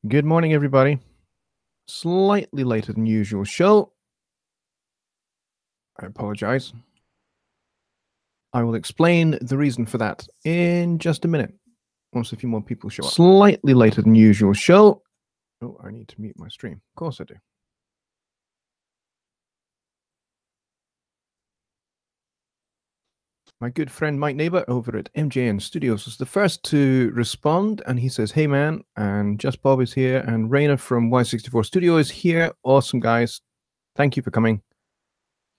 Good morning, everybody. Slightly later than usual show. I apologize. I will explain the reason for that in just a minute, once a few more people show up. Slightly later than usual show. Oh, I need to mute my stream. Of course I do. My good friend Mike Neighbor over at MJN Studios was the first to respond, and he says, "Hey man," and Just Bob is here, and Raina from Y64 Studio is here. Awesome, guys. Thank you for coming.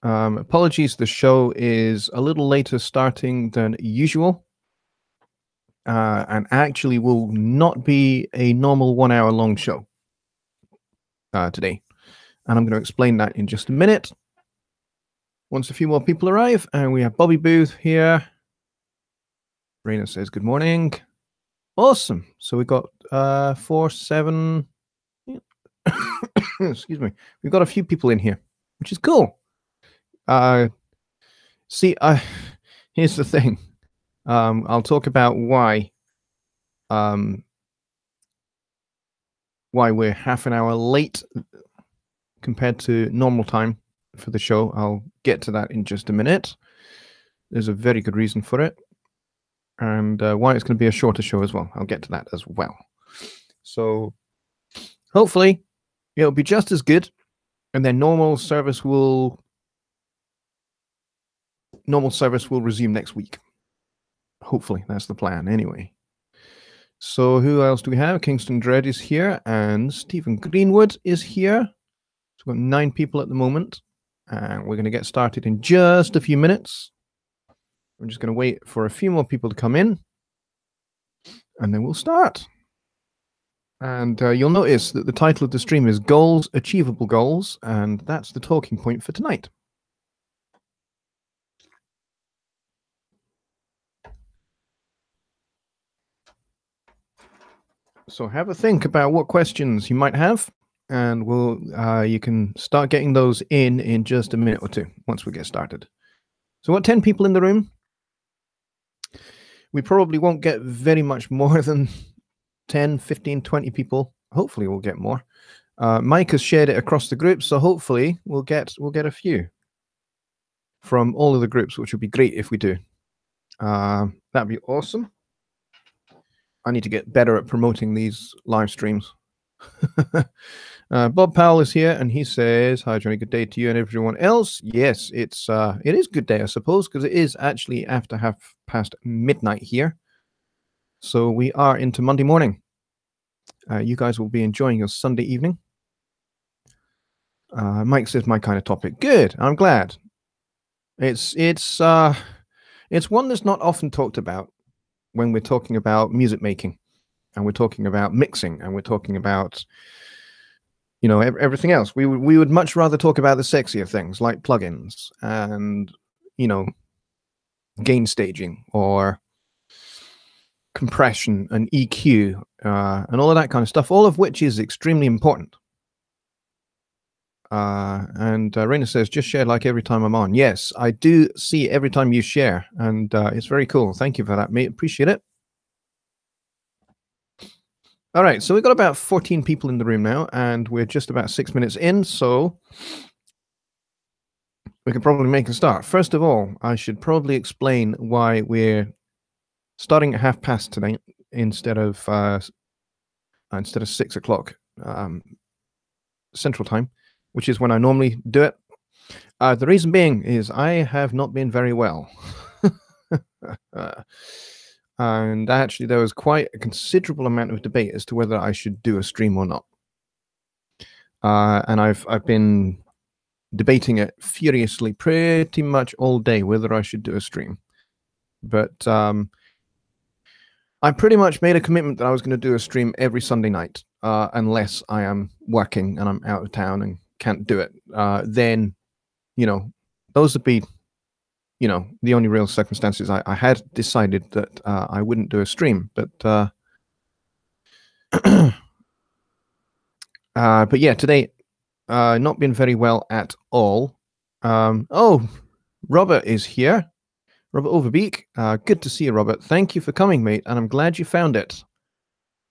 Apologies, the show is a little later starting than usual, and actually will not be a normal 1 hour long show today. And I'm going to explain that in just a minute. Once a few more people arrive, and we have Bobby Booth here. Raina says good morning. Awesome. So we've got 4, 7. Excuse me. We've got a few people in here, which is cool. See, here's the thing. I'll talk about why we're half an hour late compared to normal time for the show. I'll get to that in just a minute. There's a very good reason for it, and why it's going to be a shorter show as well. I'll get to that as well. So hopefully it'll be just as good, and then normal service will resume next week. Hopefully, that's the plan anyway. So who else do we have? Kingston Dread is here, and Stephen Greenwood is here. So we've got 9 people at the moment, and we're going to get started in just a few minutes. I'm just going to wait for a few more people to come in, and then we'll start. And you'll notice that the title of the stream is Goals, Achievable Goals, and that's the talking point for tonight. So have a think about what questions you might have, and you can start getting those in just a minute or two once we get started. So what, 10 people in the room? We probably won't get very much more than 10, 15, 20 people. Hopefully we'll get more. Mike has shared it across the group, so hopefully we'll get a few from all of the groups, which would be great if we do. That'd be awesome. I need to get better at promoting these live streams. Bob Powell is here, and he says, "Hi, Johnny. Good day to you and everyone else." Yes, it is good day, I suppose, because it is actually after midnight here. So we are into Monday morning. You guys will be enjoying your Sunday evening. Mike says my kind of topic. Good. I'm glad. It's one that's not often talked about when we're talking about music making, and we're talking about mixing, and we're talking about, you know, everything else. We would much rather talk about the sexier things like plugins and, you know, gain staging or compression and EQ and all of that kind of stuff, all of which is extremely important. And Raina says, "Just share like every time I'm on." Yes, I do see every time you share, and it's very cool. Thank you for that, mate. Appreciate it. All right, so we've got about 14 people in the room now, and we're just about 6 minutes in, so we can probably make a start. First of all, I should probably explain why we're starting at past tonight instead of 6 o'clock Central Time, which is when I normally do it. The reason being is I have not been very well. And actually there was quite a considerable amount of debate as to whether I should do a stream or not. And I've been debating it furiously pretty much all day whether I should do a stream. But I pretty much made a commitment that I was going to do a stream every Sunday night, unless I am working and I'm out of town and can't do it. Then, you know, those would be, you know, the only real circumstances. I had decided that I wouldn't do a stream, but but yeah, today not been very well at all. Oh, Robert is here. Robert Overbeek. Good to see you, Robert. Thank you for coming, mate, and I'm glad you found it.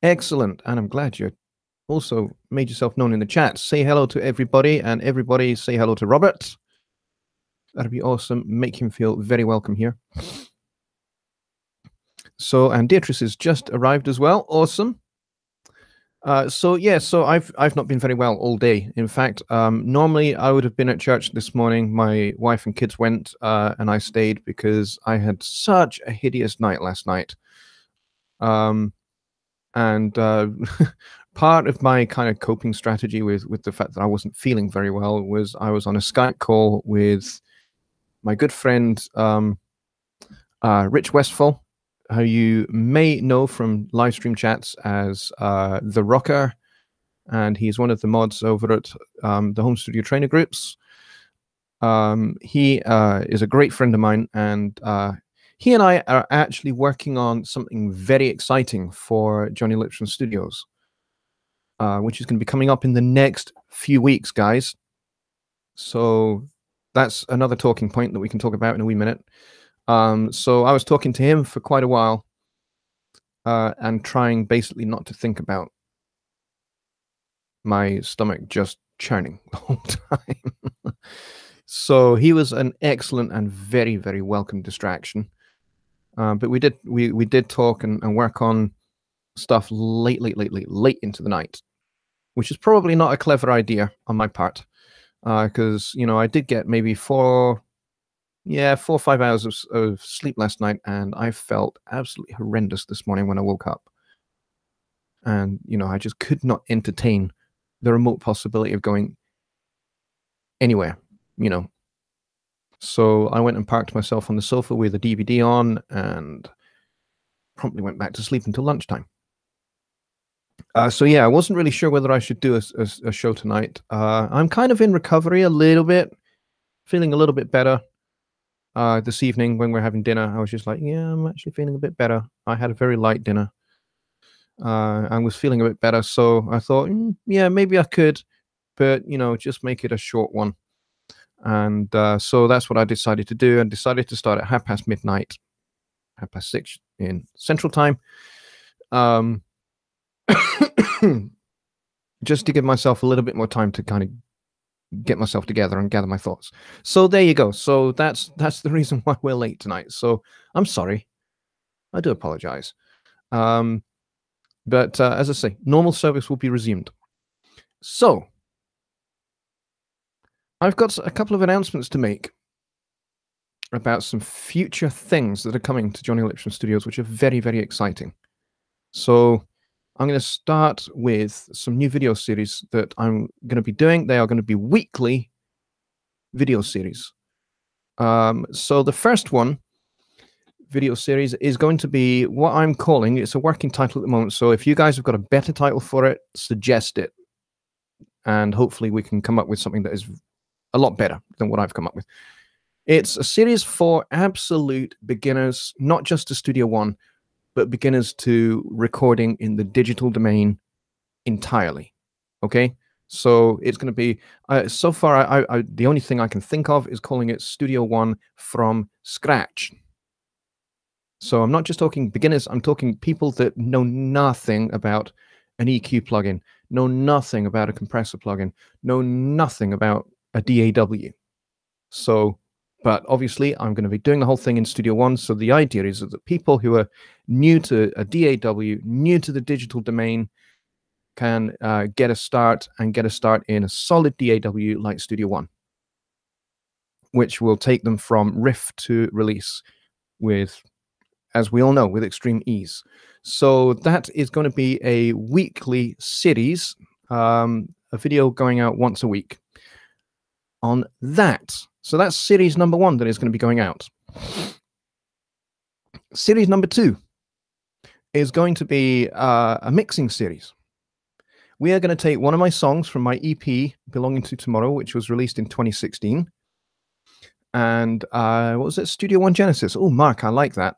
Excellent, and I'm glad you're also made yourself known in the chat. Say hello to everybody, and everybody say hello to Robert. That'd be awesome. Make him feel very welcome here. So, and Beatrice has just arrived as well. Awesome. So I've not been very well all day. In fact, normally I would have been at church this morning. My wife and kids went, and I stayed because I had such a hideous night last night. And part of my kind of coping strategy with the fact that I wasn't feeling very well was I was on a Skype call with my good friend Rich Westfall, who you may know from live stream chats as The Rocker, and he's one of the mods over at the Home Studio Trainer groups. He is a great friend of mine, and he and I are actually working on something very exciting for Jonny Lipsham Studios, which is going to be coming up in the next few weeks, guys. So that's another talking point that we can talk about in a wee minute. So I was talking to him for quite a while, and trying basically not to think about my stomach just churning the whole time. So he was an excellent and very, very welcome distraction. But we did talk and work on stuff late into the night, which is probably not a clever idea on my part, because I did get maybe 4 or 5 hours of sleep last night, and I felt absolutely horrendous this morning when I woke up. And I just could not entertain the remote possibility of going anywhere. So I went and parked myself on the sofa with a DVD on and promptly went back to sleep until lunchtime. So yeah, I wasn't really sure whether I should do a show tonight. I'm kind of in recovery a little bit, feeling a little bit better. This evening when we're having dinner, I was just like, yeah, I'm actually feeling a bit better. I had a very light dinner. I was feeling a bit better, so I thought, yeah, maybe I could, but just make it a short one. And so that's what I decided to do, and decided to start at midnight, 6:30 in Central Time, just to give myself a little bit more time to kind of get myself together and gather my thoughts. So there you go. So that's the reason why we're late tonight. So I'm sorry. I do apologize. But as I say, normal service will be resumed. So I've got a couple of announcements to make about some future things that are coming to Jonny Lipsham Studios, which are very, very exciting. So I'm going to start with some new video series that I'm going to be doing. They are going to be weekly video series. So the first video series is going to be what I'm calling, it's a working title at the moment, so if you guys have got a better title for it, suggest it, and hopefully we can come up with something that is a lot better than what I've come up with. It's a series for absolute beginners, not just to Studio One, but beginners to recording in the digital domain entirely. Okay, so it's going to be so far I the only thing I can think of is calling it Studio One from scratch. So I'm not just talking beginners, I'm talking people that know nothing about an EQ plugin, know nothing about a compressor plugin, know nothing about a DAW. So, but obviously I'm going to be doing the whole thing in Studio One. So the idea is that people who are new to a DAW, new to the digital domain, can get a start in a solid DAW like Studio One, which will take them from riff to release with, as we all know, with extreme ease. So that is going to be a weekly series, a video going out once a week on that. So that's series number 1 that is going to be going out. Series number 2 is going to be a mixing series. We are going to take one of my songs from my EP, Belonging to Tomorrow, which was released in 2016. And what was it? Studio One Genesis. Oh, Mark, I like that.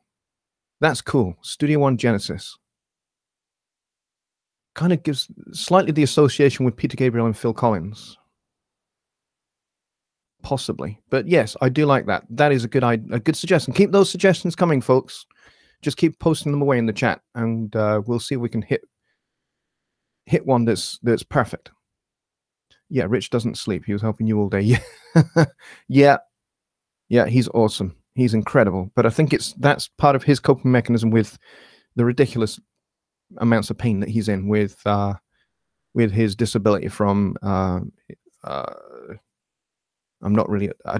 That's cool. Studio One Genesis. Kind of gives slightly the association with Peter Gabriel and Phil Collins. Possibly. But yes, I do like that. That is a good suggestion. Keep those suggestions coming, folks. Just keep posting them away in the chat, and we'll see if we can hit hit one that's perfect. Yeah, Rich doesn't sleep. He was helping you all day. Yeah, yeah, he's awesome. He's incredible. But I think that's part of his coping mechanism with the ridiculous amounts of pain that he's in with his disability from. I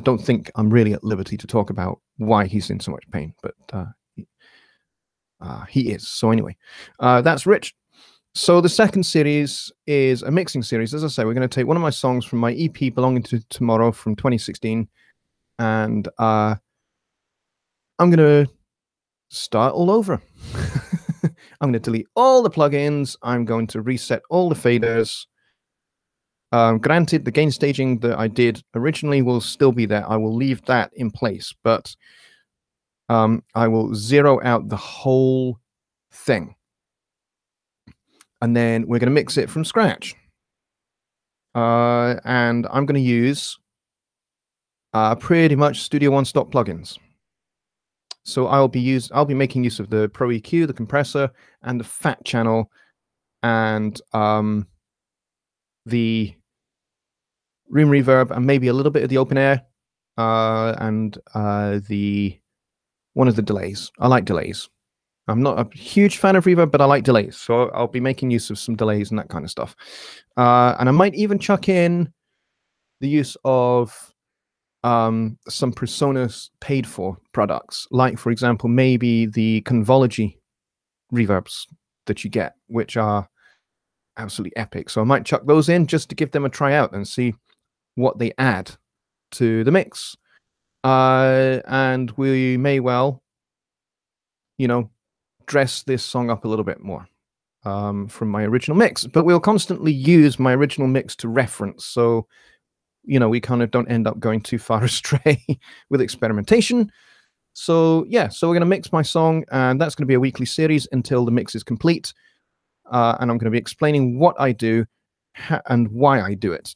don't think I'm really at liberty to talk about why he's in so much pain, but he is. So anyway, that's Rich. So the second series is a mixing series. As I say, we're going to take one of my songs from my EP Belonging to Tomorrow from 2016, and I'm going to start all over. I'm going to delete all the plugins. I'm going to reset all the faders. Granted, the gain staging that I did originally will still be there. I will leave that in place, but I will zero out the whole thing. And then we're going to mix it from scratch. And I'm going to use pretty much Studio One stock plugins. So I'll be making use of the Pro EQ, the compressor, and the Fat channel, and the room reverb, and maybe a little bit of the open air, and one of the delays. I like delays. I'm not a huge fan of reverb, but I like delays. So I'll be making use of some delays and that kind of stuff. And I might even chuck in the use of some PreSonus paid for products, like, for example, maybe the Convology reverbs that you get, which are absolutely epic. So I might chuck those in just to give them a try out and see what they add to the mix. And we may well, dress this song up a little bit more from my original mix, but we'll constantly use my original mix to reference. So, we kind of don't end up going too far astray with experimentation. So yeah, so we're going to mix my song, and that's going to be a weekly series until the mix is complete. And I'm going to be explaining what I do and why I do it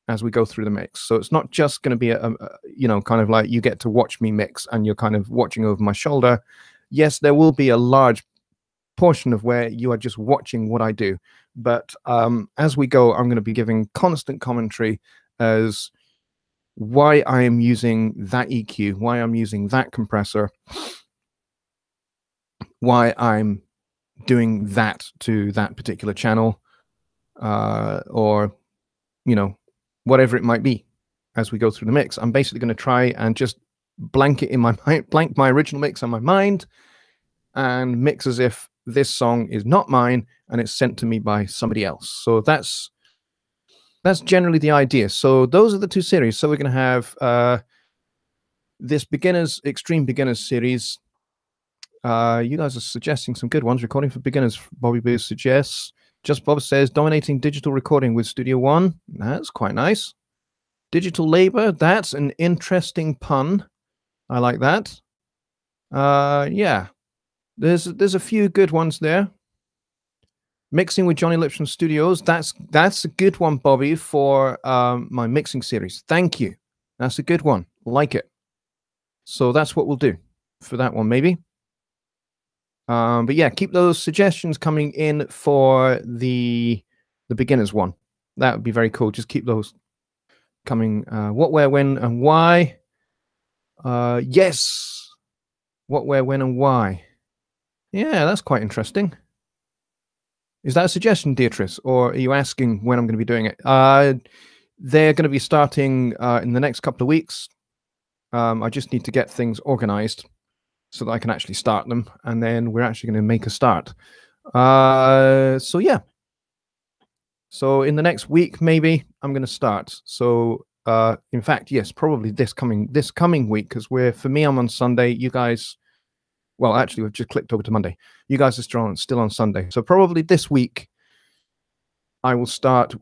as we go through the mix. So it's not just going to be kind of like you get to watch me mix and you're kind of watching over my shoulder. Yes, there will be a large portion of where you are just watching what I do. But as we go, I'm going to be giving constant commentary as why I am using that EQ, why I'm using that compressor, why I'm doing that to that particular channel, or, whatever it might be as we go through the mix. I'm basically going to try and just blank my original mix on my mind and mix as if this song is not mine and it's sent to me by somebody else. So that's generally the idea. So those are the two series. So we're going to have this extreme beginners series. You guys are suggesting some good ones. Recording for beginners, Bobby Boo suggests. Just Bob says, dominating digital recording with Studio One. That's quite nice. Digital labor, that's an interesting pun. I like that. Yeah, there's a few good ones there. Mixing with Jonny Lipsham Studios. That's a good one, Bobby, for my mixing series. Thank you. That's a good one. Like it. So that's what we'll do for that one, maybe. But yeah, keep those suggestions coming in for the beginners one. That would be very cool. Just keep those coming. What, where, when, and why. Yes. What, where, when, and why. Yeah, that's quite interesting. Is that a suggestion, Beatrice, or are you asking when I'm going to be doing it? They're going to be starting in the next couple of weeks. I just need to get things organized so that I can actually start them, and then we're actually going to make a start. So yeah. So in the next week, maybe I'm going to start. So in fact, yes, probably this coming week, because for me, I'm on Sunday. You guys, well, actually, we've just clicked over to Monday. You guys are still on Sunday. So probably this week, I will start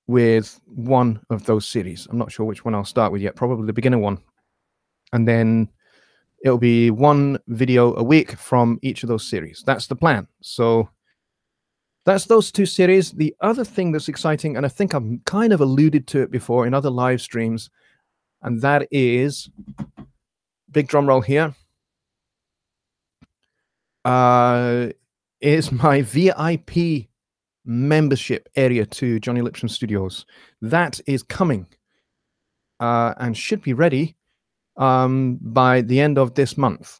with one of those series. I'm not sure which one I'll start with yet. Probably the beginner one. And then it'll be one video a week from each of those series. That's the plan. So that's those two series. The other thing that's exciting, and I think I've kind of alluded to it before in other live streams, and that is, big drum roll here. is my VIP membership area to Jonny Lipsham Studios. That is coming and should be ready by the end of this month.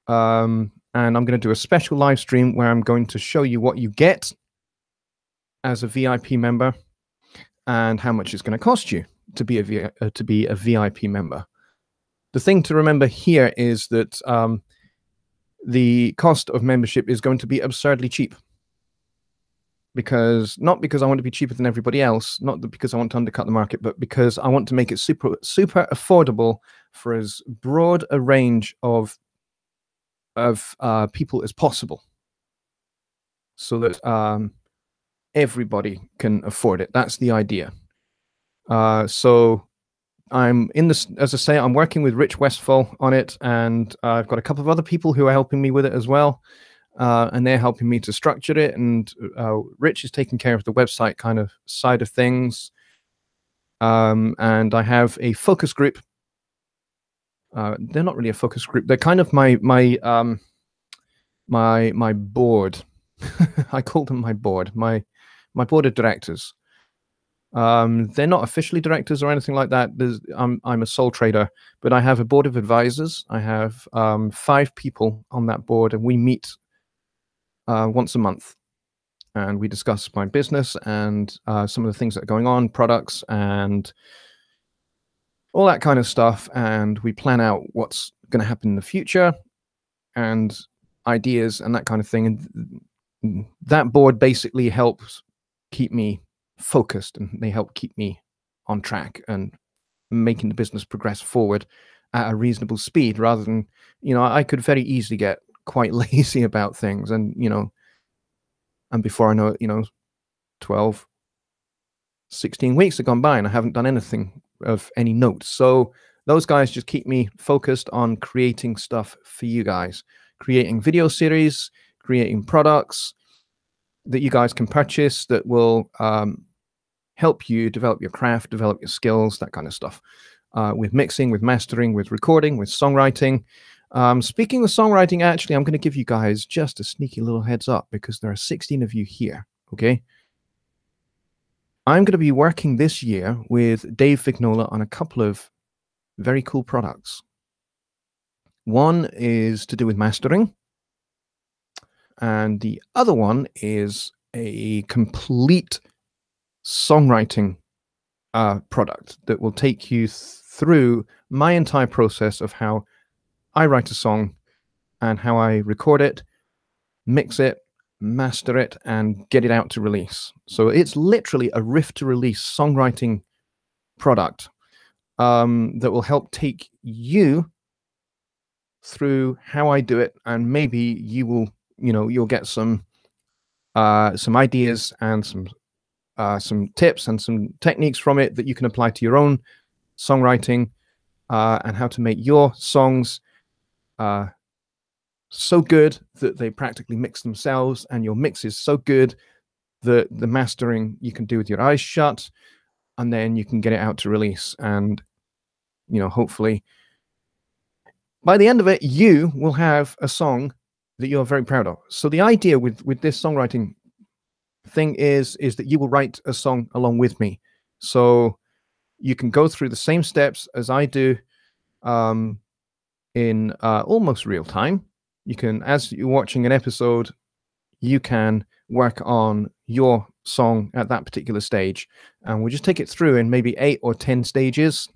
And I'm going to do a special live stream where I'm going to show you what you get as a VIP member and how much it's going to cost you to be a VIP member. The thing to remember here is that the cost of membership is going to be absurdly cheap. Not because I want to be cheaper than everybody else, not because I want to undercut the market, but because I want to make it super affordable for as broad a range of people as possible, so that everybody can afford it. That's the idea. So I'm in this, as I say, I'm working with Rich Westfall on it, and I've got a couple of other people who are helping me with it as well. And they're helping me to structure it. And Rich is taking care of the website kind of side of things. And I have a focus group. They're not really a focus group. They're kind of my board. I call them my board. My board of directors. They're not officially directors or anything like that. I'm a sole trader, but I have a board of advisors. I have 5 people on that board, and we meet once a month, and we discuss my business and some of the things that are going on, products and all that kind of stuff, and we plan out what's going to happen in the future and ideas and that kind of thing. And that board basically helps keep me focused, and they help keep me on track and making the business progress forward at a reasonable speed, rather than, I could very easily get quite lazy about things, and and before I know it, 12, 16 weeks have gone by and I haven't done anything of any note. So those guys just keep me focused on creating stuff for you guys, creating video series, creating products that you guys can purchase that will help you develop your craft, develop your skills, that kind of stuff, with mixing, with mastering, with recording, with songwriting. Speaking of songwriting, actually, I'm going to give you guys just a sneaky little heads up, because there are 16 of you here, okay? I'm going to be working this year with Dave Vignola on a couple of very cool products. One is to do with mastering, and the other one is a complete songwriting product that will take you through my entire process of how I write a song and how I record it, mix it, master it, and get it out to release. So it's literally a riff to release songwriting product that will help take you through how I do it, and maybe you will, you'll get some ideas and some tips and some techniques from it that you can apply to your own songwriting, and how to make your songs so good that they practically mix themselves, and your mix is so good that the mastering you can do with your eyes shut, and then you can get it out to release. And hopefully by the end of it, you will have a song that you're very proud of. So the idea with this songwriting thing is that you will write a song along with me, so you can go through the same steps as I do in almost real time. You can, as you're watching an episode, you can work on your song at that particular stage, and we'll just take it through in maybe 8 or 10 stages.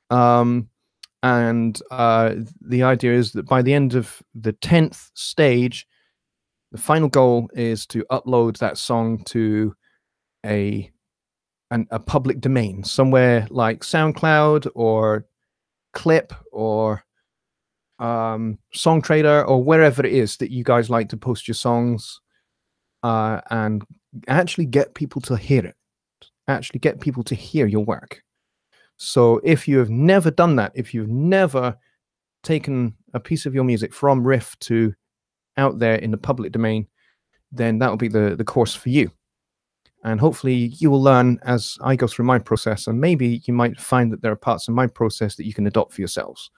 And the idea is that by the end of the 10th stage, the final goal is to upload that song to a public domain, somewhere like SoundCloud or Clip or Songtrader, or wherever it is that you guys like to post your songs, and actually get people to hear it, actually get people to hear your work. So if you have never done that, if you've never taken a piece of your music from riff to out there in the public domain, then that will be the course for you. And hopefully you will learn as I go through my process, and maybe you might find that there are parts of my process that you can adopt for yourselves.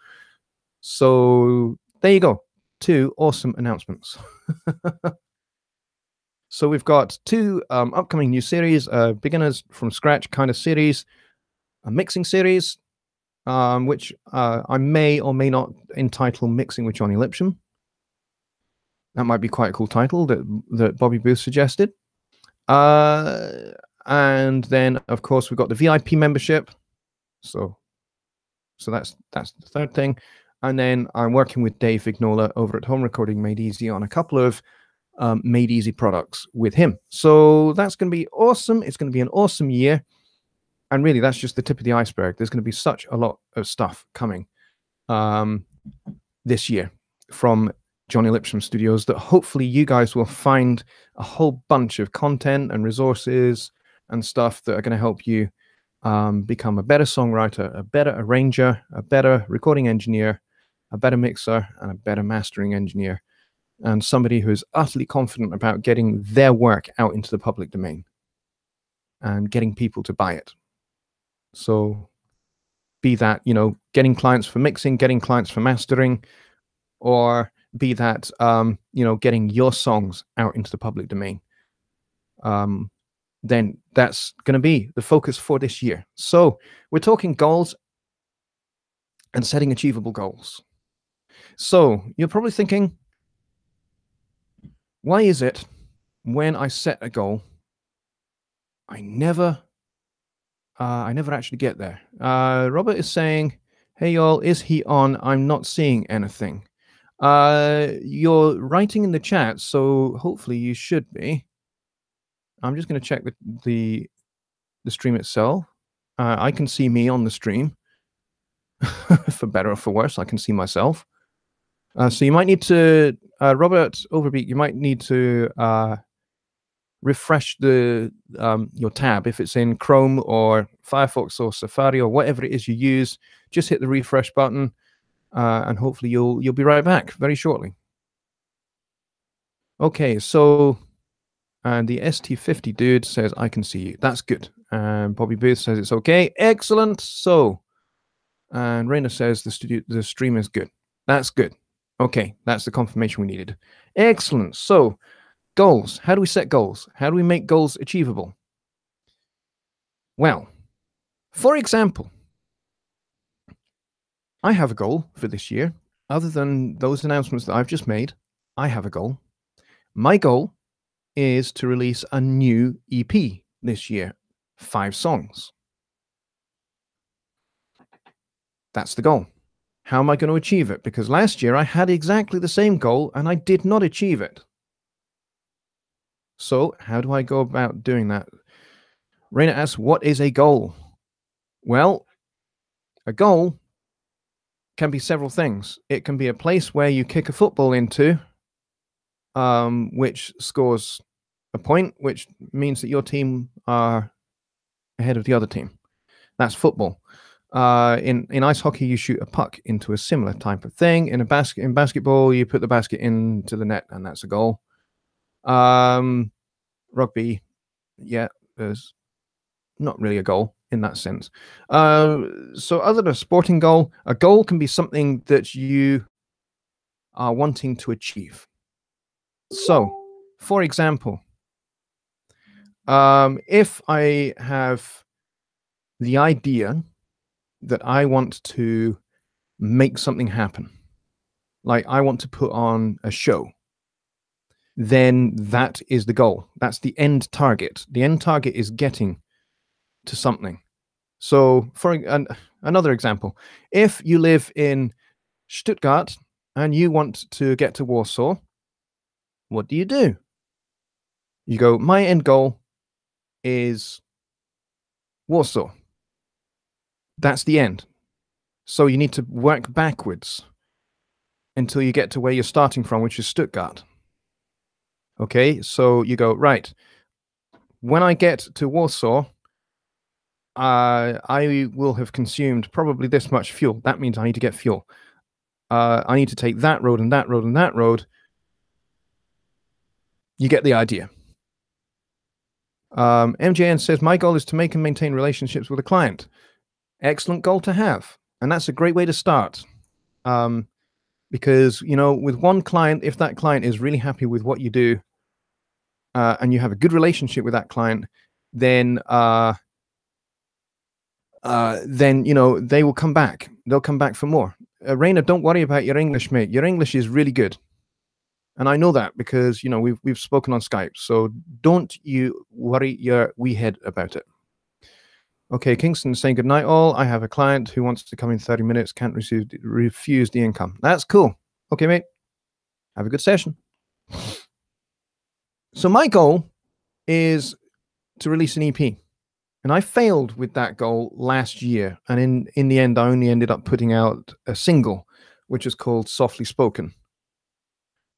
So there you go. two awesome announcements. So we've got two upcoming new series, beginners from scratch kind of series, a mixing series, which I may or may not entitle Mixing with Jonny Lipsham. That might be quite a cool title that Bobby Booth suggested. And then, of course, we've got the VIP membership. So that's the third thing. And then I'm working with Dave Vignola over at Home Recording Made Easy on a couple of Made Easy products with him. So that's going to be awesome. It's going to be an awesome year. And really, that's just the tip of the iceberg. There's going to be such a lot of stuff coming this year from Jonny Lipsham Studios that hopefully you guys will find a whole bunch of content and resources and stuff that are going to help you become a better songwriter, a better arranger, a better recording engineer, a better mixer, and a better mastering engineer, and somebody who is utterly confident about getting their work out into the public domain and getting people to buy it. So be that, you know, getting clients for mixing, getting clients for mastering, or be that, you know, getting your songs out into the public domain. Then that's going to be the focus for this year. So we're talking goals and setting achievable goals. So you're probably thinking, why is it when I set a goal, I never actually get there? Robert is saying, hey y'all, is he on? I'm not seeing anything. You're writing in the chat, so hopefully you should be. I'm just going to check the stream itself. I can see me on the stream. For better or for worse, I can see myself. So you might need to, Robert Overbeat, you might need to refresh your tab. If it's in Chrome or Firefox or Safari or whatever it is you use, just hit the refresh button, and hopefully you'll be right back very shortly. Okay, so and the ST50 dude says, I can see you. That's good. And Bobby Booth says it's okay. Excellent. So, and Raina says the stream is good. That's good. Okay, that's the confirmation we needed. Excellent. So, goals. How do we set goals? How do we make goals achievable? Well, for example, I have a goal for this year. Other than those announcements that I've just made, I have a goal. My goal is to release a new EP this year, 5 songs. That's the goal. How am I going to achieve it? Because last year I had exactly the same goal and I did not achieve it. So how do I go about doing that? Raina asks, what is a goal? Well, a goal can be several things. It can be a place where you kick a football into, which scores a point, which means that your team are ahead of the other team. That's football. In ice hockey, you shoot a puck into a similar type of thing. In basketball, you put the basket into the net, and that's a goal. Rugby, yeah, there's not really a goal in that sense. So other than a sporting goal, a goal can be something that you are wanting to achieve. So, for example, if I have the idea that I want to make something happen, like I want to put on a show, then that is the goal. That's the end target. The end target is getting to something. So for another example, if you live in Stuttgart and you want to get to Warsaw, what do? You go, my end goal is Warsaw. That's the end. So you need to work backwards until you get to where you're starting from, which is Stuttgart. Okay, so you go, right, when I get to Warsaw, I will have consumed probably this much fuel. That means I need to get fuel. I need to take that road and that road and that road. You get the idea. MJN says, my goal is to make and maintain relationships with a client. Excellent goal to have. And that's a great way to start. because, you know, with one client, if that client is really happy with what you do, and you have a good relationship with that client, then you know, they will come back. They'll come back for more. Raina, don't worry about your English, mate. Your English is really good, and I know that because, you know, we've spoken on Skype. So don't you worry your wee head about it. Okay, Kingston saying good night all. I have a client who wants to come in 30 minutes. Can't refuse the income. That's cool. Okay, mate. Have a good session. So my goal is to release an EP. And I failed with that goal last year. And in the end, I only ended up putting out a single, which is called Softly Spoken.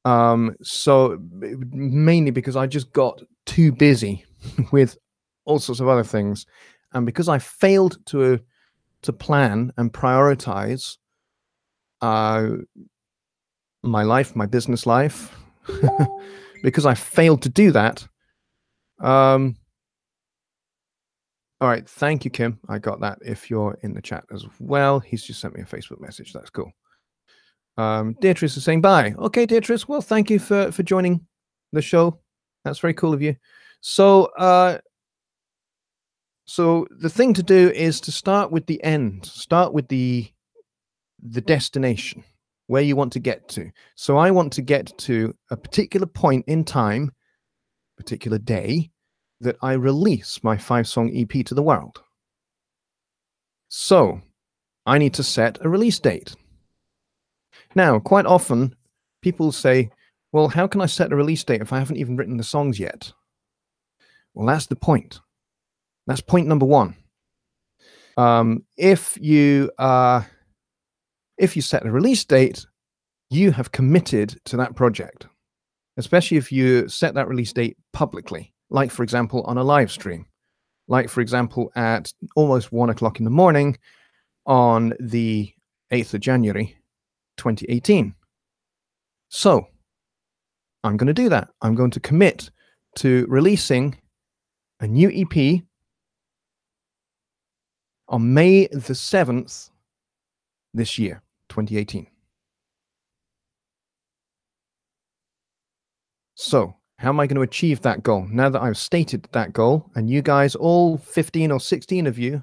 So mainly because I just got too busy with all sorts of other things. And because I failed to plan and prioritize my life, my business life, because I failed to do that, all right, thank you, Kim. I got that. If you're in the chat as well, he's just sent me a Facebook message. That's cool. Beatrice is saying bye. Okay, Beatrice. Well, thank you for joining the show. That's very cool of you. So, so the thing to do is to start with the end. Start with the destination, where you want to get to. So I want to get to a particular point in time, particular day, that I release my 5-song EP to the world. So I need to set a release date. Now, quite often people say, well, how can I set a release date if I haven't even written the songs yet? Well, that's the point. That's point number one. If you set a release date, you have committed to that project, especially if you set that release date publicly, like, for example, on a live stream, like, for example, at almost 1 o'clock in the morning on the 8th of January, 2018. So I'm going to do that. I'm going to commit to releasing a new EP on May the 7th this year, 2018. So how am I going to achieve that goal? Now that I've stated that goal, and you guys, all 15 or 16 of you,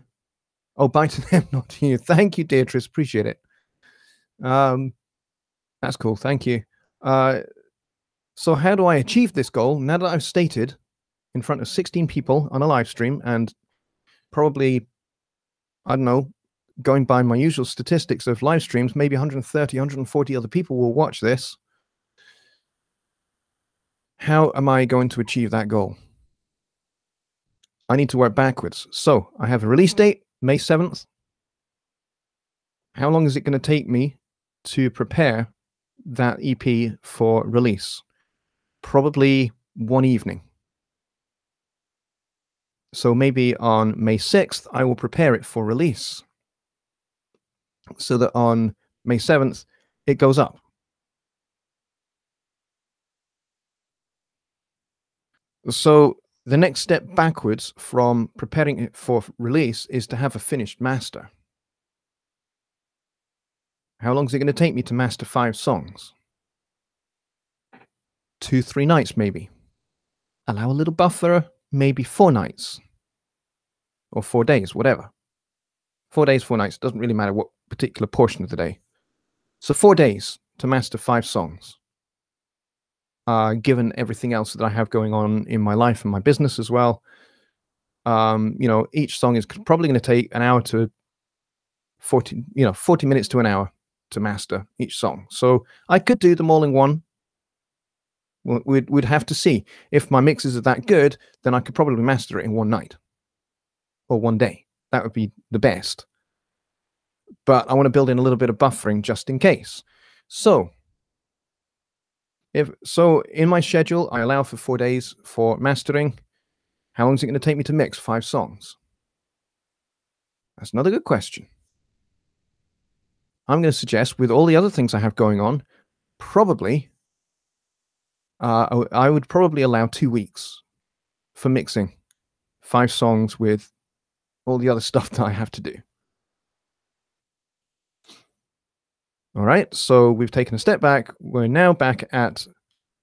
oh, bye to them, not to you. Thank you, Deirdre. Appreciate it. That's cool. Thank you. So how do I achieve this goal? Now that I've stated in front of 16 people on a live stream, and probably, I don't know, going by my usual statistics of live streams, maybe 130, 140 other people will watch this. How am I going to achieve that goal? I need to work backwards. So I have a release date, May 7th. How long is it going to take me to prepare that EP for release? Probably one evening. So maybe on May 6th, I will prepare it for release, so that on May 7th, it goes up. So the next step backwards from preparing it for release is to have a finished master. How long is it going to take me to master 5 songs? 2-3 nights, maybe. Allow a little buffer, maybe 4 nights. Or 4 days, whatever. 4 days, 4 nights, doesn't really matter what particular portion of the day. So 4 days to master 5 songs. Given everything else that I have going on in my life and my business as well. You know, each song is probably going to take an hour to 40 minutes to an hour to master each song. So I could do them all in one. We'd have to see. If my mixes are that good, then I could probably master it in one night or one day. That would be the best. But I want to build in a little bit of buffering just in case. So in my schedule, I allow for 4 days for mastering. How long is it going to take me to mix 5 songs? That's another good question. I'm going to suggest, with all the other things I have going on, probably I would probably allow 2 weeks for mixing 5 songs with all the other stuff that I have to do. All right, so we've taken a step back. We're now back at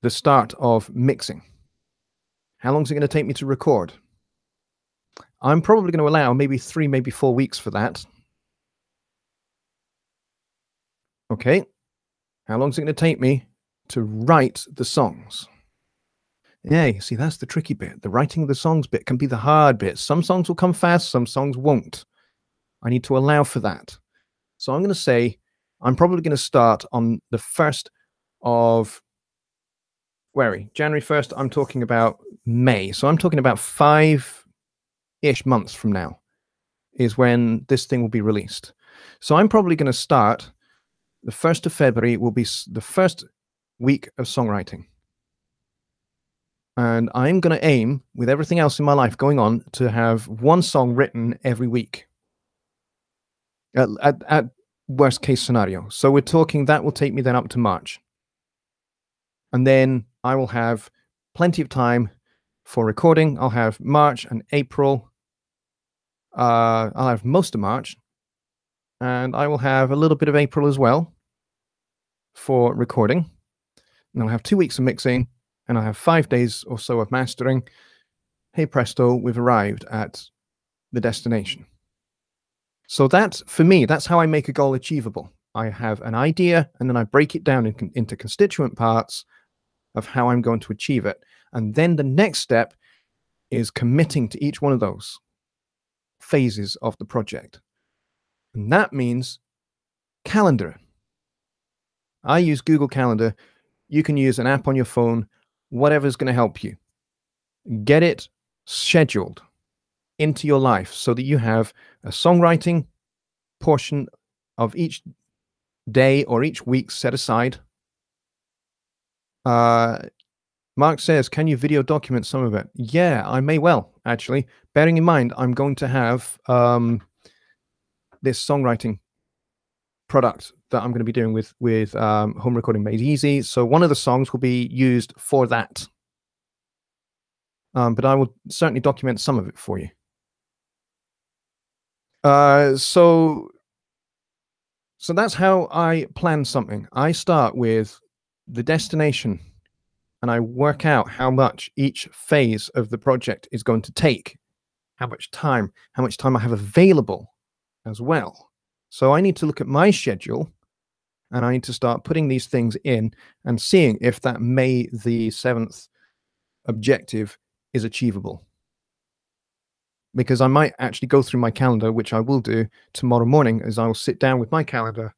the start of mixing. How long is it going to take me to record? I'm probably going to allow maybe 3, maybe 4 weeks for that. Okay. How long is it going to take me to write the songs? Yeah, you see, that's the tricky bit. The writing of the songs bit can be the hard bit. Some songs will come fast, some songs won't. I need to allow for that. So I'm going to say I'm probably going to start on the 1st of January 1st. I'm talking about May. So I'm talking about 5-ish months from now is when this thing will be released. So I'm probably going to start the 1st of February will be the first week of songwriting. And I'm going to aim, with everything else in my life going on, to have one song written every week. At worst case scenario. So we're talking that will take me then up to March. And then I will have plenty of time for recording. I'll have March and April. I'll have most of March. And I will have a little bit of April as well for recording. And I'll have 2 weeks of mixing. And I'll have 5 days or so of mastering. Hey presto, we've arrived at the destination. So that, for me, that's how I make a goal achievable. I have an idea, and then I break it down into constituent parts of how I'm going to achieve it. And then the next step is committing to each one of those phases of the project. And that means calendar. I use Google Calendar. You can use an app on your phone, whatever's going to help you. Get it scheduled into your life so that you have a songwriting portion of each day or each week set aside. Mark says, can you video document some of it? Yeah, I may well, actually. Bearing in mind, I'm going to have this songwriting product that I'm going to be doing with Home Recording Made Easy. So one of the songs will be used for that. But I will certainly document some of it for you. So that's how I plan something. I start with the destination and I work out how much each phase of the project is going to take, how much time I have available as well. So I need to look at my schedule and I need to start putting these things in and seeing if that May the 7th objective is achievable. Because I might actually go through my calendar, which I will do tomorrow morning, as I will sit down with my calendar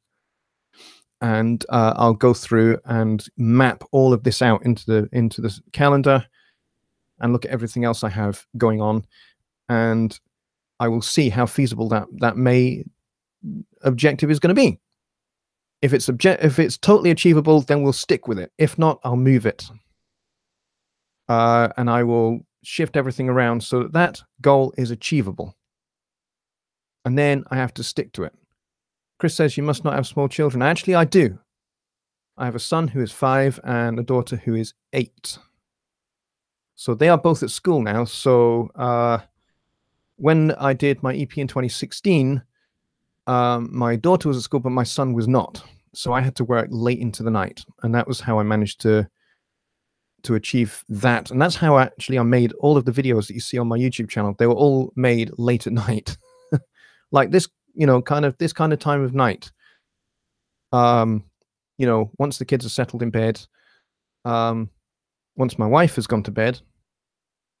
and I'll go through and map all of this out into the calendar and look at everything else I have going on, and I will see how feasible that May objective is going to be. If it's totally achievable, then we'll stick with it. If not, I'll move it, and I will shift everything around so that goal is achievable. And then I have to stick to it. Chris says you must not have small children. Actually, I do. I have a son who is 5 and a daughter who is 8. So they are both at school now. So when I did my EP in 2016, my daughter was at school, but my son was not. So I had to work late into the night. And that was how I managed to achieve that. And that's how actually I made all of the videos that you see on my YouTube channel. They were all made late at night. Like this, this kind of time of night. Once the kids are settled in bed, once my wife has gone to bed,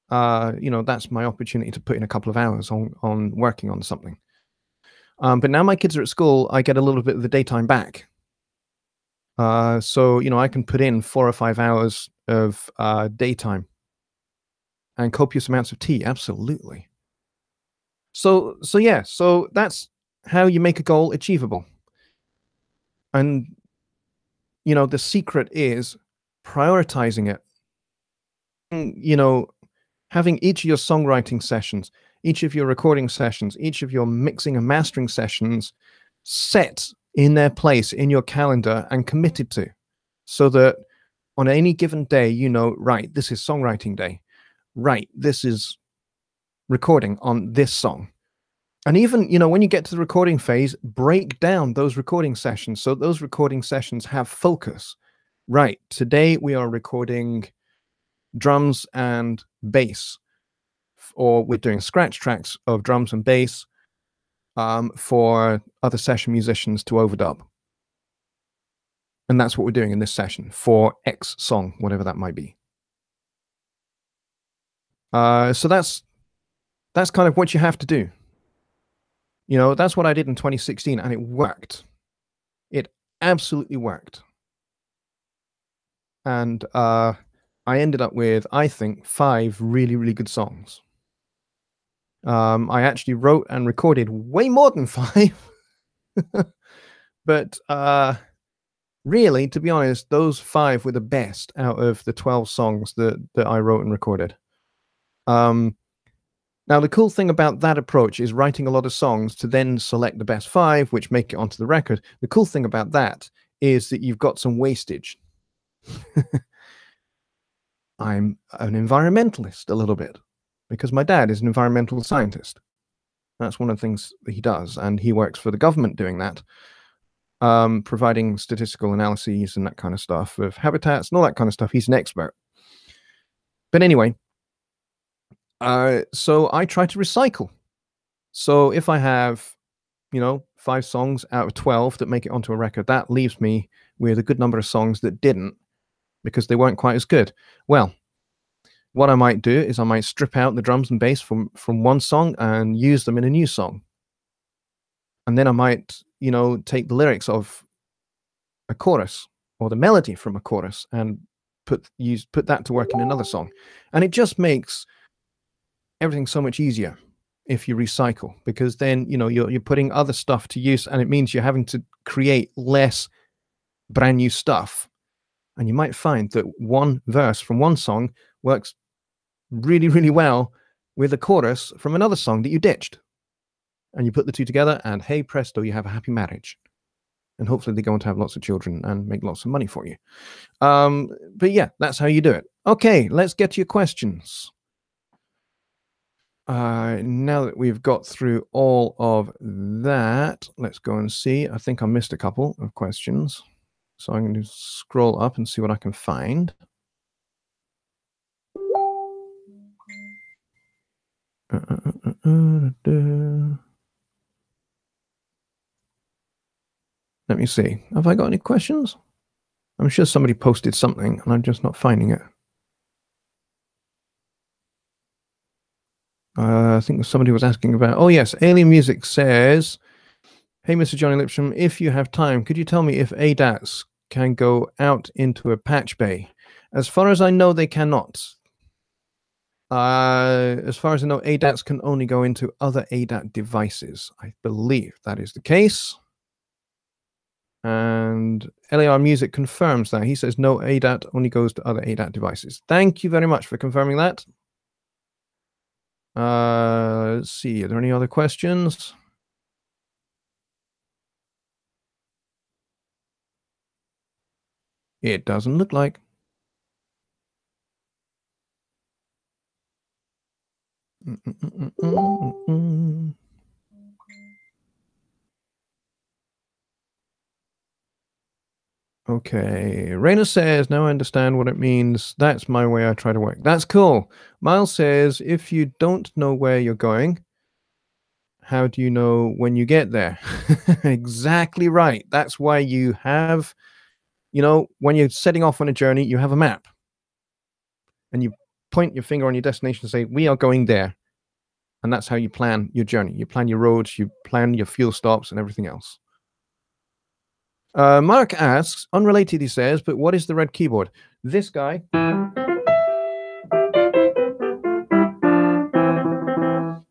that's my opportunity to put in a couple of hours on working on something. But now my kids are at school, I get a little bit of the daytime back. So I can put in 4 or 5 hours of daytime and copious amounts of tea. Absolutely. So that's how you make a goal achievable. And the secret is prioritizing it. Having each of your songwriting sessions, each of your recording sessions, each of your mixing and mastering sessions set in their place in your calendar and committed to, so that on any given day, right, this is songwriting day. Right, this is recording on this song. And even, when you get to the recording phase, break down those recording sessions. So those recording sessions have focus. Right. Today we are recording drums and bass, or we're doing scratch tracks of drums and bass for other session musicians to overdub. And that's what we're doing in this session for X song, whatever that might be. So that's kind of what you have to do. That's what I did in 2016, and it worked. It absolutely worked. And I ended up with, I think, 5 really, really good songs. I actually wrote and recorded way more than 5. But really, to be honest, those 5 were the best out of the 12 songs that I wrote and recorded. Now, the cool thing about that approach is writing a lot of songs to then select the best 5, which make it onto the record. The cool thing about that is that you've got some wastage. I'm an environmentalist a little bit, because my dad is an environmental scientist. That's one of the things that he does, and he works for the government doing that, providing statistical analyses and that kind of stuff of habitats and all that kind of stuff. He's an expert. But anyway, so I try to recycle. So if I have, 5 songs out of 12 that make it onto a record, that leaves me with a good number of songs that didn't, because they weren't quite as good. Well, what I might do is I might strip out the drums and bass from one song and use them in a new song. And then I might, take the lyrics of a chorus or the melody from a chorus and put that to work in another song. And it just makes everything so much easier if you recycle, because then, you're putting other stuff to use, and it means you're having to create less brand new stuff. And you might find that one verse from one song works really, really well with a chorus from another song that you ditched. And you put the two together, and hey presto, you have a happy marriage. And hopefully they go on to have lots of children and make lots of money for you. But yeah, that's how you do it. Okay, let's get to your questions. Now that we've got through all of that, let's go and see. I think I missed a couple of questions. So I'm going to scroll up and see what I can find. Let me see. Have I got any questions? I'm sure somebody posted something and I'm just not finding it. I think somebody was asking about, oh yes, Alien Music says, hey, Mr. Jonny Lipsham, if you have time, could you tell me if ADATs can go out into a patch bay? As far as I know, they cannot. As far as I know, ADATs can only go into other ADAT devices. I believe that is the case. And LAR Music confirms that. He says no, ADAT only goes to other ADAT devices. Thank you very much for confirming that. Let's see. Are there any other questions? It doesn't look like. Okay, Raina says, now I understand what it means. That's my way I try to work. That's cool. Miles says, if you don't know where you're going, how do you know when you get there? Exactly right. That's why you have, when you're setting off on a journey, you have a map. And you point your finger on your destination and say, we are going there. And that's how you plan your journey. You plan your roads, you plan your fuel stops and everything else. Mark asks, unrelated, he says, but what is the red keyboard? This guy.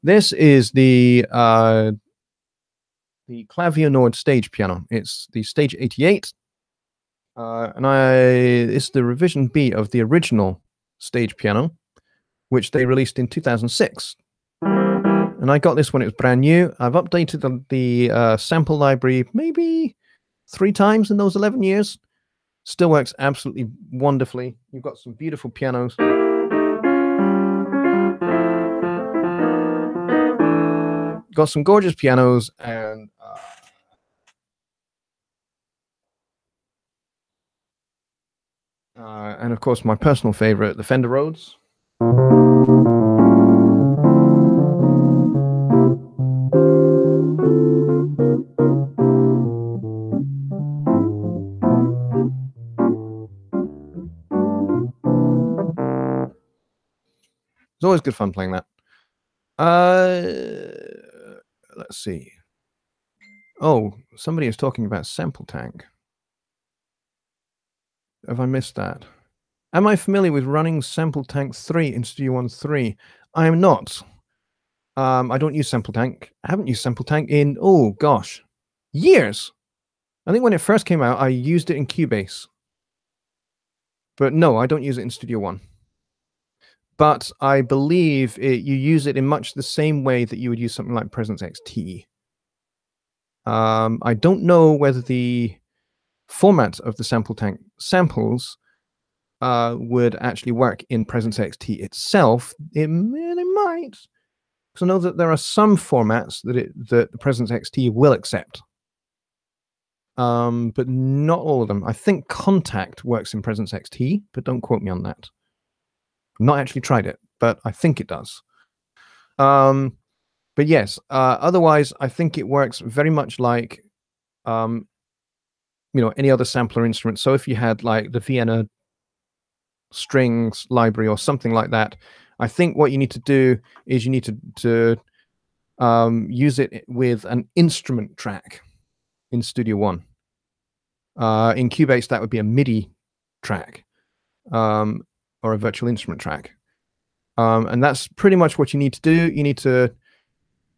This is the Clavier Nord stage piano. It's the Stage 88. And it's the revision B of the original stage piano, which they released in 2006. And I got this when it was brand new. I've updated the sample library maybe 3 times in those 11 years. Still works absolutely wonderfully. You've got some beautiful pianos. got some gorgeous pianos and of course my personal favorite, the Fender Rhodes. It's always good fun playing that. Let's see. Oh, somebody is talking about Sample Tank. Have I missed that? Am I familiar with running Sample Tank 3 in Studio One 3? I am not. I don't use Sample Tank. I haven't used Sample Tank in, oh gosh, years. I think when it first came out, I used it in Cubase. But no, I don't use it in Studio One. But I believe you use it in much the same way that you would use something like Presence XT. I don't know whether the format of the Sample Tank samples would actually work in Presence XT itself. It might, because I know that there are some formats that the Presence XT will accept, but not all of them. I think Contact works in Presence XT, but don't quote me on that. I've not actually tried it, but I think it does. But yes, otherwise, I think it works very much like, any other sampler instrument. So if you had like the Vienna strings library or something like that, I think what you need to do is you need to use it with an instrument track in Studio One. In Cubase, that would be a MIDI track or a virtual instrument track. And that's pretty much what you need to do. You need to,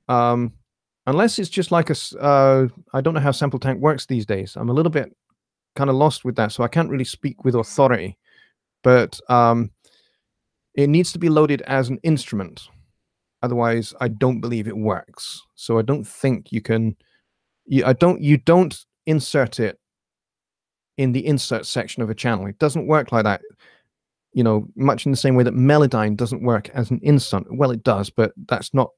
unless it's just like I don't know how Sample Tank works these days. I'm a little bit kind of lost with that, so I can't really speak with authority. But it needs to be loaded as an instrument. Otherwise, I don't believe it works. So I don't think you can. You don't insert it in the insert section of a channel. It doesn't work like that. Much in the same way that Melodyne doesn't work as an insert. Well, it does, but that's not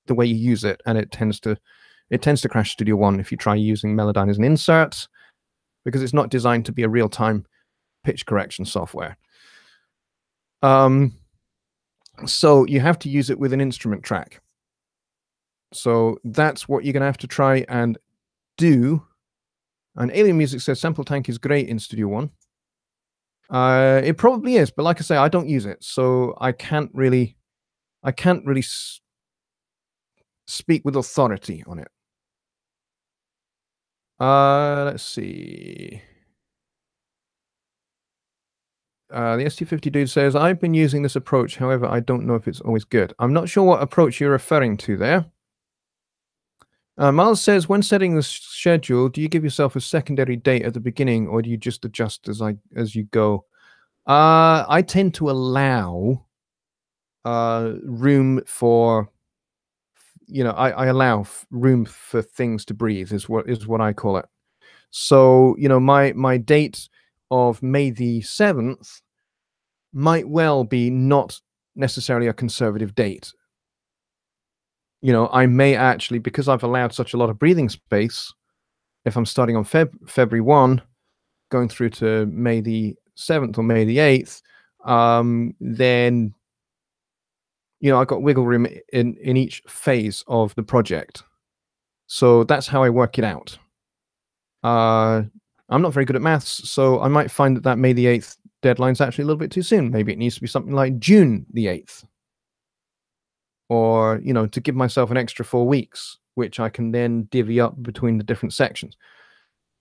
the way you use it, and it tends to crash Studio One if you try using Melodyne as an insert, because it's not designed to be a real-time pitch correction software. So you have to use it with an instrument track. So that's what you're going to have to try and do. And Alien Music says Sample Tank is great in Studio One. It probably is, but like I say, I don't use it, so I can't really speak with authority on it. Let's see. The ST50 dude says, I've been using this approach, however, I don't know if it's always good. I'm not sure what approach you're referring to there. Miles says, when setting the schedule, do you give yourself a secondary date at the beginning, or do you just adjust as you go? I tend to allow room for, I allow room for things to breathe, is what I call it. So, my date of May the 7th might well be not necessarily a conservative date. I may actually, because I've allowed such a lot of breathing space, if I'm starting on February 1, going through to May the 7th or May the 8th, then, I've got wiggle room in each phase of the project. So that's how I work it out. I'm not very good at maths, so I might find that May the 8th deadline's actually a little bit too soon. Maybe it needs to be something like June the 8th. Or, to give myself an extra 4 weeks, which I can then divvy up between the different sections.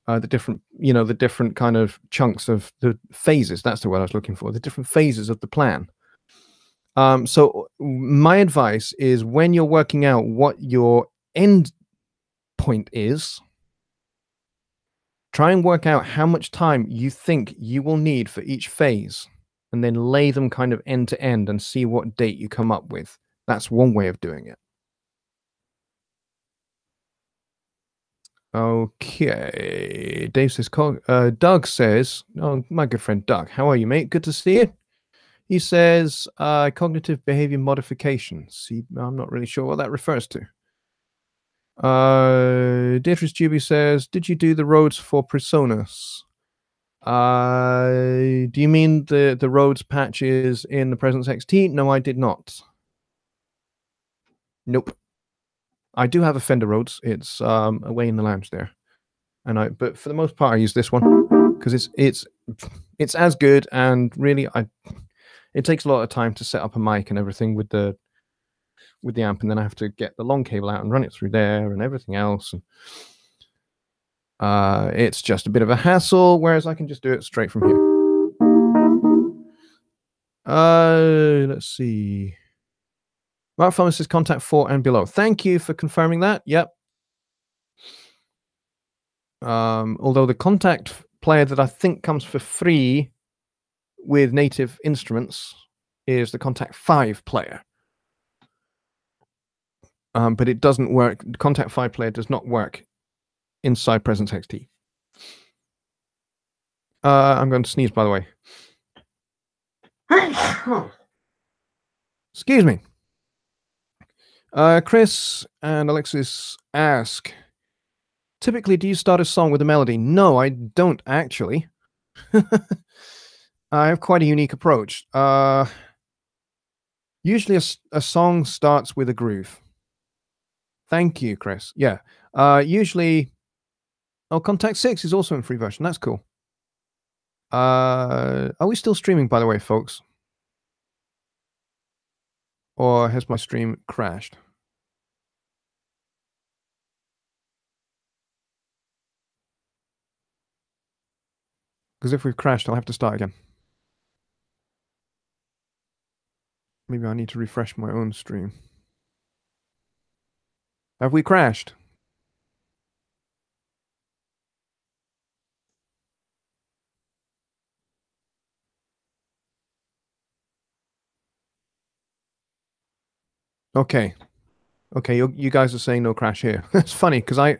The different kind of chunks of the phases. That's the word I was looking for. The different phases of the plan. So my advice is, when you're working out what your end point is, try and work out how much time you think you will need for each phase, and then lay them kind of end to end and see what date you come up with. That's one way of doing it. Okay. Dave says, Doug says, oh, my good friend Doug, how are you, mate? Good to see you. He says, cognitive behavior modification. See, I'm not really sure what that refers to. Deirdre Juby says, did you do the roads for Presonus? Do you mean the roads patches in the Presence XT? No, I did not. Nope. I do have a Fender Rhodes. It's away in the lounge there, but for the most part I use this one because it's as good, and really it takes a lot of time to set up a mic and everything with the amp, and then I have to get the long cable out and run it through there and everything else, and it's just a bit of a hassle, whereas I can just do it straight from here. Let's see. Mark Thomas says contact 4 and below. Thank you for confirming that. Yep. Although the contact player that I think comes for free with native instruments is the contact 5 player. But it doesn't work. The contact 5 player does not work inside Presence XT. I'm going to sneeze, by the way. Excuse me. Chris and Alexis ask, typically, do you start a song with a melody? No, I don't actually. I have quite a unique approach. Usually a song starts with a groove. Thank you, Chris. Yeah. Usually, Contact 6 is also in free version. That's cool. Are we still streaming, by the way, folks? Or has my stream crashed? Because if we've crashed, I'll have to start again. Maybe I need to refresh my own stream. Have we crashed? Okay. Okay, you guys are saying no crash here. It's funny because I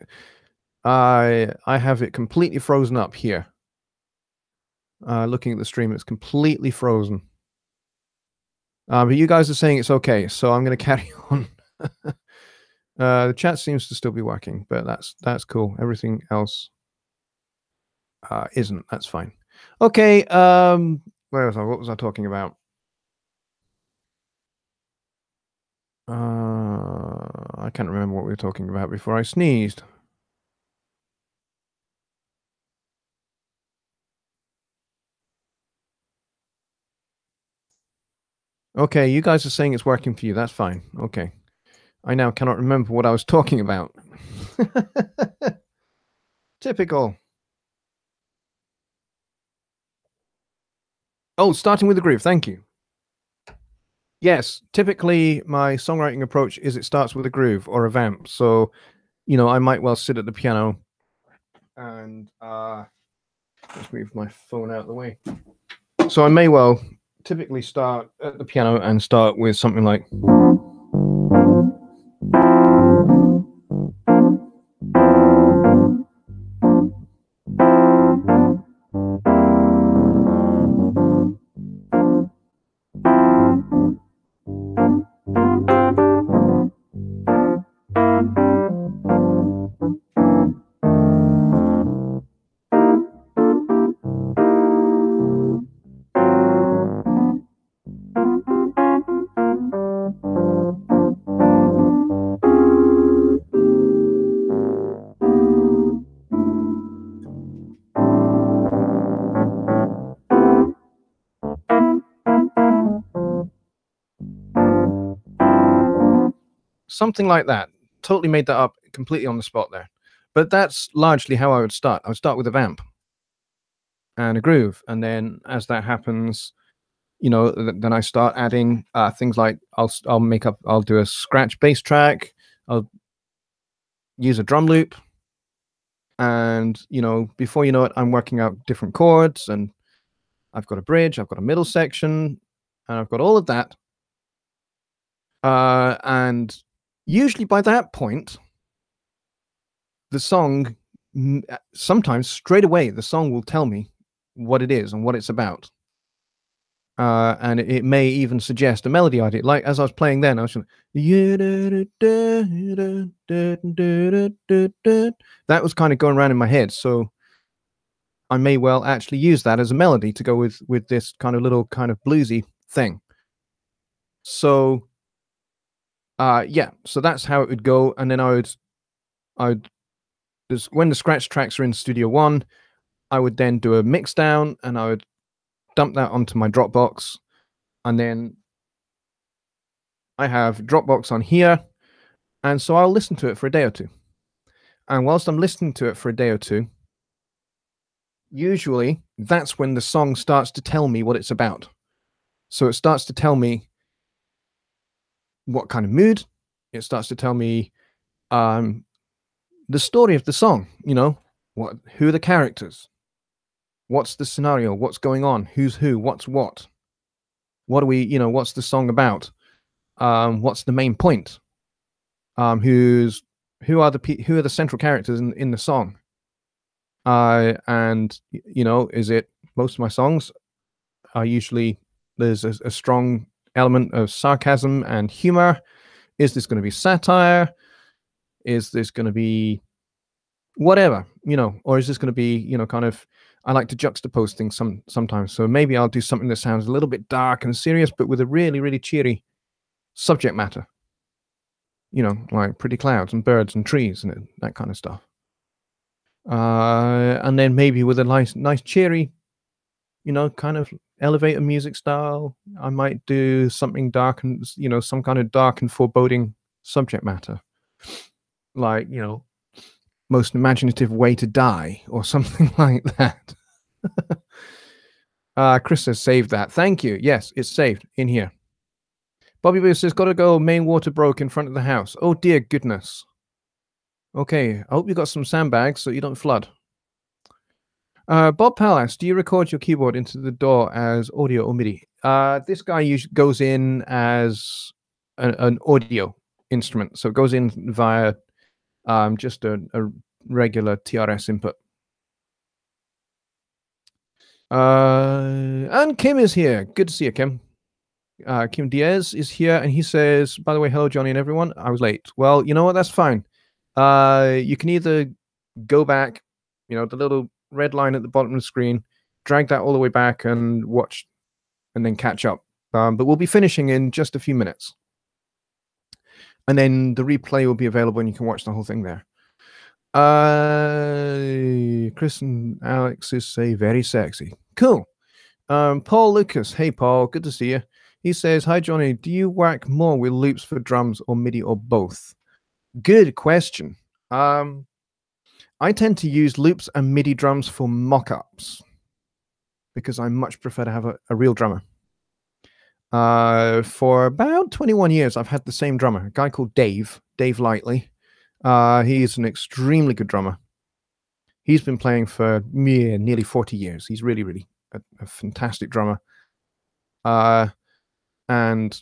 have it completely frozen up here. Looking at the stream, it's completely frozen. But you guys are saying it's okay, so I'm going to carry on. The chat seems to still be working, but that's cool. Everything else isn't. That's fine. Okay. Where was I? What was I talking about? I can't remember what we were talking about before I sneezed. Okay, you guys are saying it's working for you. That's fine. Okay. I now cannot remember what I was talking about. Typical. Oh, starting with the groove. Thank you. Yes, typically my songwriting approach is it starts with a groove or a vamp. So, I might well sit at the piano and let's move my phone out of the way. So I may well typically start at the piano and start with something like. Something like that. Totally made that up completely on the spot there. But that's largely how I would start. I would start with a vamp and a groove. And then as that happens, then I start adding things like I'll do a scratch bass track. I'll use a drum loop. And, before you know it, I'm working out different chords, and I've got a bridge, I've got a middle section, and I've got all of that. And usually by that point, the song, sometimes straight away, the song will tell me what it is and what it's about. and it may even suggest a melody idea. Like as I was playing then, I was that was kind of going around in my head. So I may well actually use that as a melody to go with this kind of little kind of bluesy thing. So yeah, so that's how it would go. And then I'd when the scratch tracks are in Studio One, I would then do a mix down and I would dump that onto my Dropbox, and then I have Dropbox on here, and so I'll listen to it for a day or two. And whilst I'm listening to it for a day or two, usually that's when the song starts to tell me what it's about. So it starts to tell me what kind of mood. It starts to tell me the story of the song. You know, who are the characters? What's the scenario? What's going on? Who's who? What's what? What are we? You know, what's the song about? What's the main point? Who are the central characters in the song? And you know, is it most of my songs are usually there's a strong element of sarcasm and humor. Is this going to be satire? Is this going to be whatever, you know, or is this going to be, you know, kind of, I like to juxtapose things sometimes. So maybe I'll do something that sounds a little bit dark and serious, but with a really, really cheery subject matter, you know, like pretty clouds and birds and trees and that kind of stuff. And then maybe with a nice cheery, you know, kind of elevator music style, I might do something dark and, you know, some kind of dark and foreboding subject matter. Like, you know, most imaginative way to die or something like that. Chris says, save that. Thank you. Yes, it's saved in here. Bobby Boo says, gotta go. Main water broke in front of the house. Oh, dear goodness. Okay, I hope you got some sandbags so you don't flood. Bob Pallas, do you record your keyboard into the DAW as audio or MIDI? This guy usually goes in as an audio instrument. So it goes in via just a regular TRS input. And Kim is here. Good to see you, Kim. Kim Diaz is here, and he says, by the way, hello, Johnny and everyone. I was late. Well, you know what? That's fine. You can either go back, you know, the little red line at the bottom of the screen, drag that all the way back and watch, and then catch up. But we'll be finishing in just a few minutes. And then the replay will be available, and you can watch the whole thing there. Chris and Alex say very sexy. Cool. Paul Lucas. Hey, Paul. Good to see you. He says, hi, Johnny. Do you work more with loops for drums or MIDI or both? Good question. I tend to use loops and MIDI drums for mock-ups because I much prefer to have a real drummer. For about 21 years, I've had the same drummer, a guy called Dave Lightly. He's an extremely good drummer. He's been playing for nearly 40 years. He's really, really a fantastic drummer. And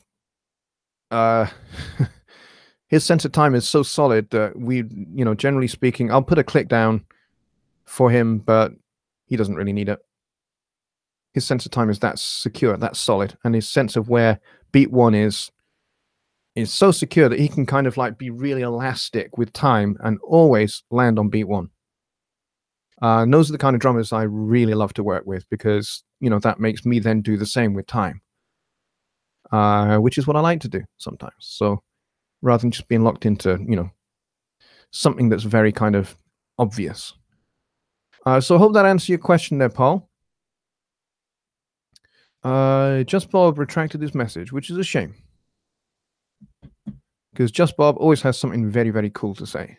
his sense of time is so solid that we, you know, generally speaking, I'll put a click down for him, but he doesn't really need it. His sense of time is that secure, that solid, and his sense of where beat one is so secure that he can kind of like be really elastic with time and always land on beat one. And those are the kind of drummers I really love to work with because, you know, that makes me then do the same with time, which is what I like to do sometimes. So rather than just being locked into, you know, something that's very kind of obvious. So I hope that answers your question there, Paul. Just Bob retracted his message, which is a shame. Because Just Bob always has something very, very cool to say.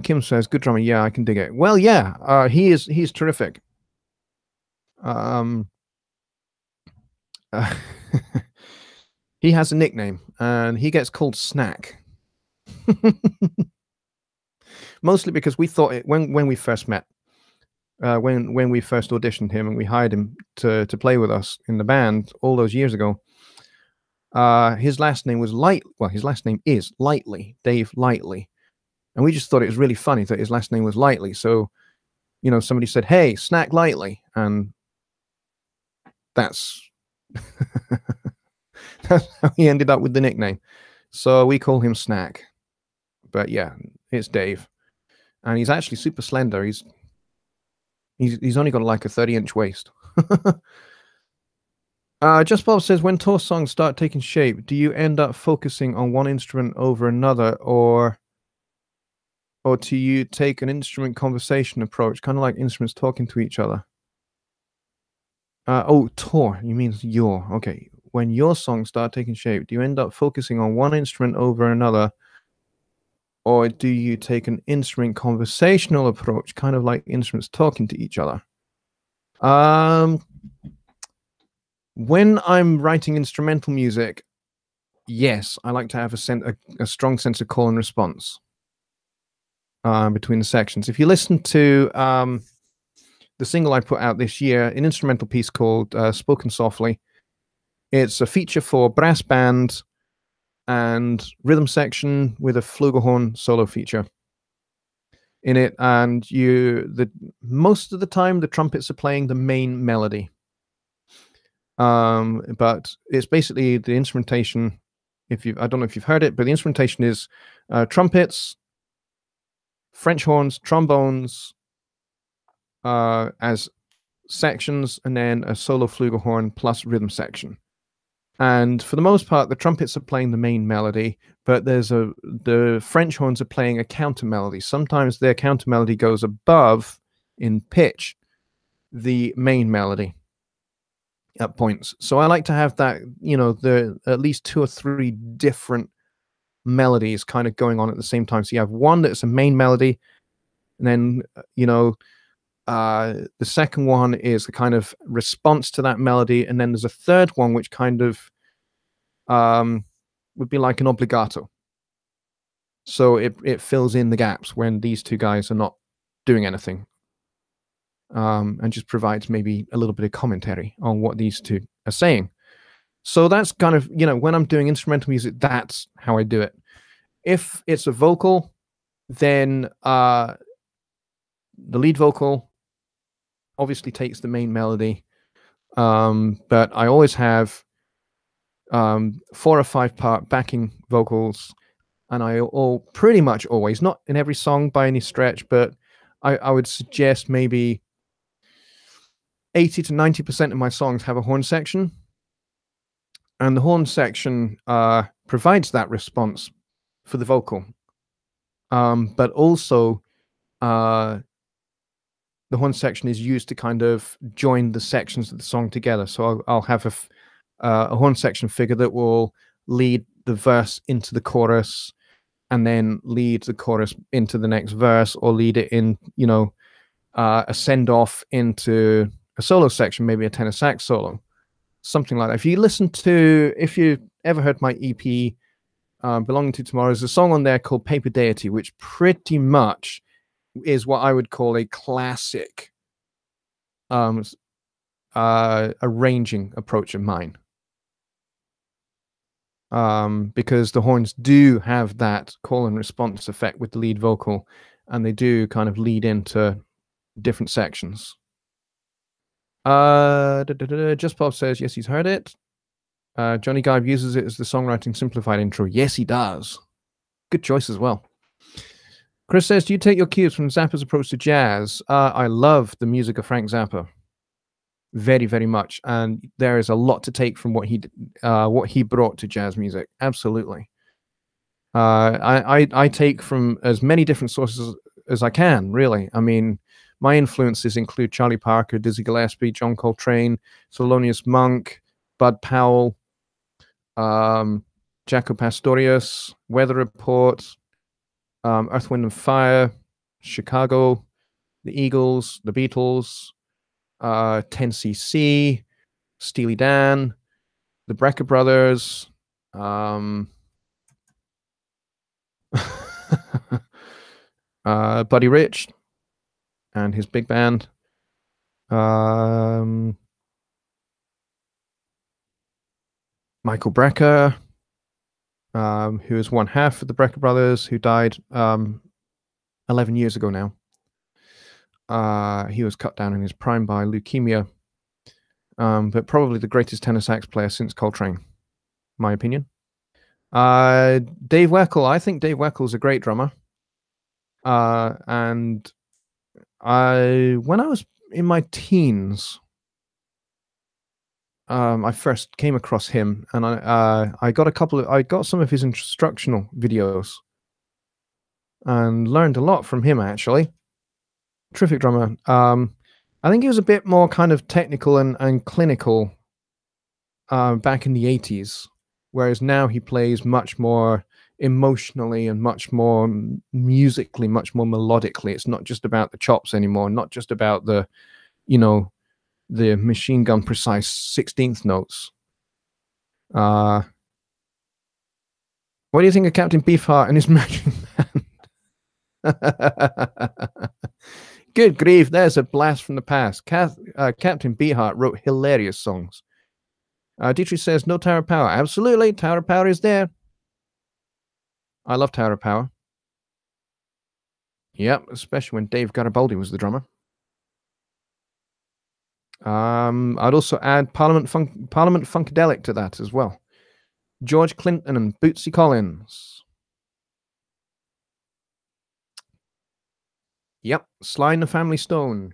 Kim says, good drummer. Yeah, I can dig it. Well, yeah, he's terrific. He has a nickname, and he gets called Snack. Mostly because we thought it when we first met, when we first auditioned him and we hired him to play with us in the band all those years ago. His last name was his last name is Lightly, Dave Lightly. And we just thought it was really funny that his last name was Lightly. So, you know, somebody said, hey, Snack Lightly. And That's that's how he ended up with the nickname. So we call him Snack. But yeah, it's Dave, and he's actually super slender. He's only got like a 30-inch waist. Just Bob says, when tour songs start taking shape, do you end up focusing on one instrument over another, or do you take an instrument conversation approach, kind of like instruments talking to each other? Tour. You mean your. Okay. When your songs start taking shape, do you end up focusing on one instrument over another, or do you take an instrument conversational approach, kind of like instruments talking to each other? When I'm writing instrumental music, yes, I like to have a strong sense of call and response between the sections. If you listen to the single I put out this year, an instrumental piece called Spoken Softly, it's a feature for brass band and rhythm section with a flugelhorn solo feature in it, and most of the time the trumpets are playing the main melody. But it's basically the instrumentation. I don't know if you've heard it, but the instrumentation is trumpets, French horns, trombones as sections, and then a solo flugelhorn plus rhythm section. And for the most part, the trumpets are playing the main melody, but the French horns are playing a counter melody. Sometimes their counter melody goes above in pitch the main melody at points. So I like to have that, the at least 2 or 3 different melodies kind of going on at the same time. So you have one that's a main melody, and then the second one is a kind of response to that melody, and then there's a third one which kind of would be like an obligato. So it fills in the gaps when these two guys are not doing anything, and just provides maybe a little bit of commentary on what these two are saying. So that's kind of, when I'm doing instrumental music, that's how I do it. If it's a vocal, then the lead vocal obviously takes the main melody, but I always have 4 or 5 part backing vocals, and I pretty much always, not in every song by any stretch, but I would suggest maybe 80 to 90% of my songs have a horn section, and the horn section provides that response for the vocal, but also the horn section is used to kind of join the sections of the song together. So I'll have a horn section figure that will lead the verse into the chorus, and then lead the chorus into the next verse, or lead it in, a send off into a solo section, maybe a tenor sax solo, something like that. If you ever heard my EP, Belonging to Tomorrow, there's a song on there called Paper Deity, which pretty much is what I would call a classic arranging approach of mine. Because the horns do have that call and response effect with the lead vocal, and they do kind of lead into different sections. Just Bob says, yes, he's heard it. Johnny Gibe uses it as the songwriting simplified intro. Yes, he does. Good choice as well. Chris says, do you take your cues from Zappa's approach to jazz? I love the music of Frank Zappa very, very much, and there is a lot to take from what he brought to jazz music. Absolutely. I take from as many different sources as I can, really. I mean, my influences include Charlie Parker, Dizzy Gillespie, John Coltrane, Thelonious Monk, Bud Powell, Jaco Pastorius, Weather Report, Earth, Wind and Fire, Chicago, the Eagles, the Beatles, 10cc, Steely Dan, the Brecker Brothers, Buddy Rich and his big band, Michael Brecker, who is one half of the Brecker Brothers, who died 11 years ago now. He was cut down in his prime by leukemia. but probably the greatest tenor sax player since Coltrane, my opinion. Dave Weckl. I think Dave Weckl is a great drummer. And when I was in my teens, I first came across him, and I got some of his instructional videos, and learned a lot from him actually. Terrific drummer. I think he was a bit more kind of technical and clinical back in the 80s, whereas now he plays much more emotionally and much more musically, much more melodically. It's not just about the chops anymore, not just about the, the machine gun precise 16th notes. What do you think of Captain Beefheart and his marching band? Good grief, there's a blast from the past. Captain Beefheart wrote hilarious songs. Dietrich says, no Tower of Power. Absolutely, Tower of Power is there. I love Tower of Power. Yep, especially when Dave Garibaldi was the drummer. I'd also add Parliament Funkadelic to that as well. George Clinton and Bootsy Collins. Yep, Sly and the Family Stone.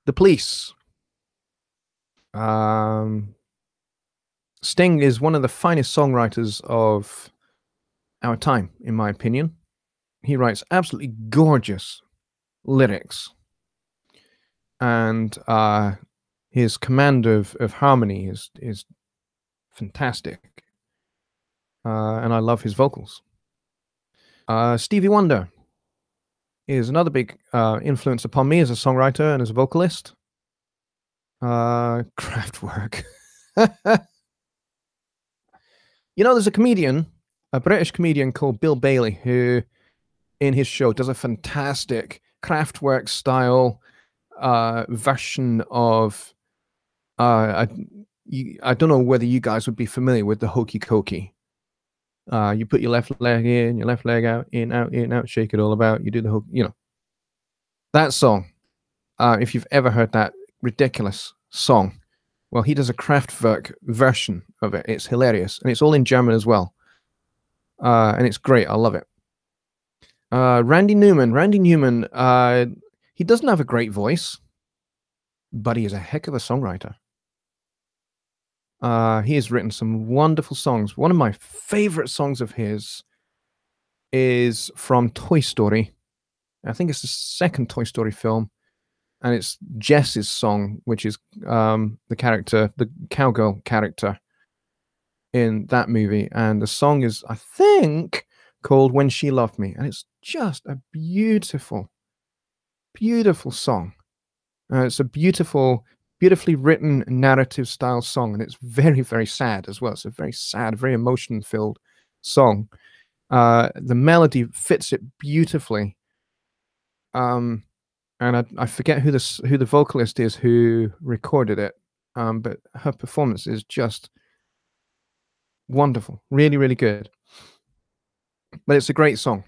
The Police. Sting is one of the finest songwriters of our time, in my opinion. He writes absolutely gorgeous lyrics, and his command of harmony is fantastic, and I love his vocals. Stevie Wonder is another big influence upon me as a songwriter and as a vocalist. Kraftwerk. There's a comedian, a British comedian called Bill Bailey, who in his show does a fantastic Kraftwerk style version of I don't know whether you guys would be familiar with the hokey cokey. You put your left leg in, your left leg out, in, out, shake it all about. You do the hokey, that song. If you've ever heard that ridiculous song, well, he does a Kraftwerk version of it. It's hilarious, and it's all in German as well. And it's great. I love it. Randy Newman, he doesn't have a great voice, but he is a heck of a songwriter. He has written some wonderful songs. One of my favorite songs of his is from Toy Story. I think it's the second Toy Story film, and it's Jess's song, which is the cowgirl character in that movie. And the song is, I think, called When She Loved Me, and it's just a beautiful, beautiful song. It's a beautifully written narrative style song, and it's very, very sad as well. It's a very sad, very emotion filled song. The melody fits it beautifully. And I forget who the vocalist is who recorded it, but her performance is just wonderful, really, really good. But it's a great song,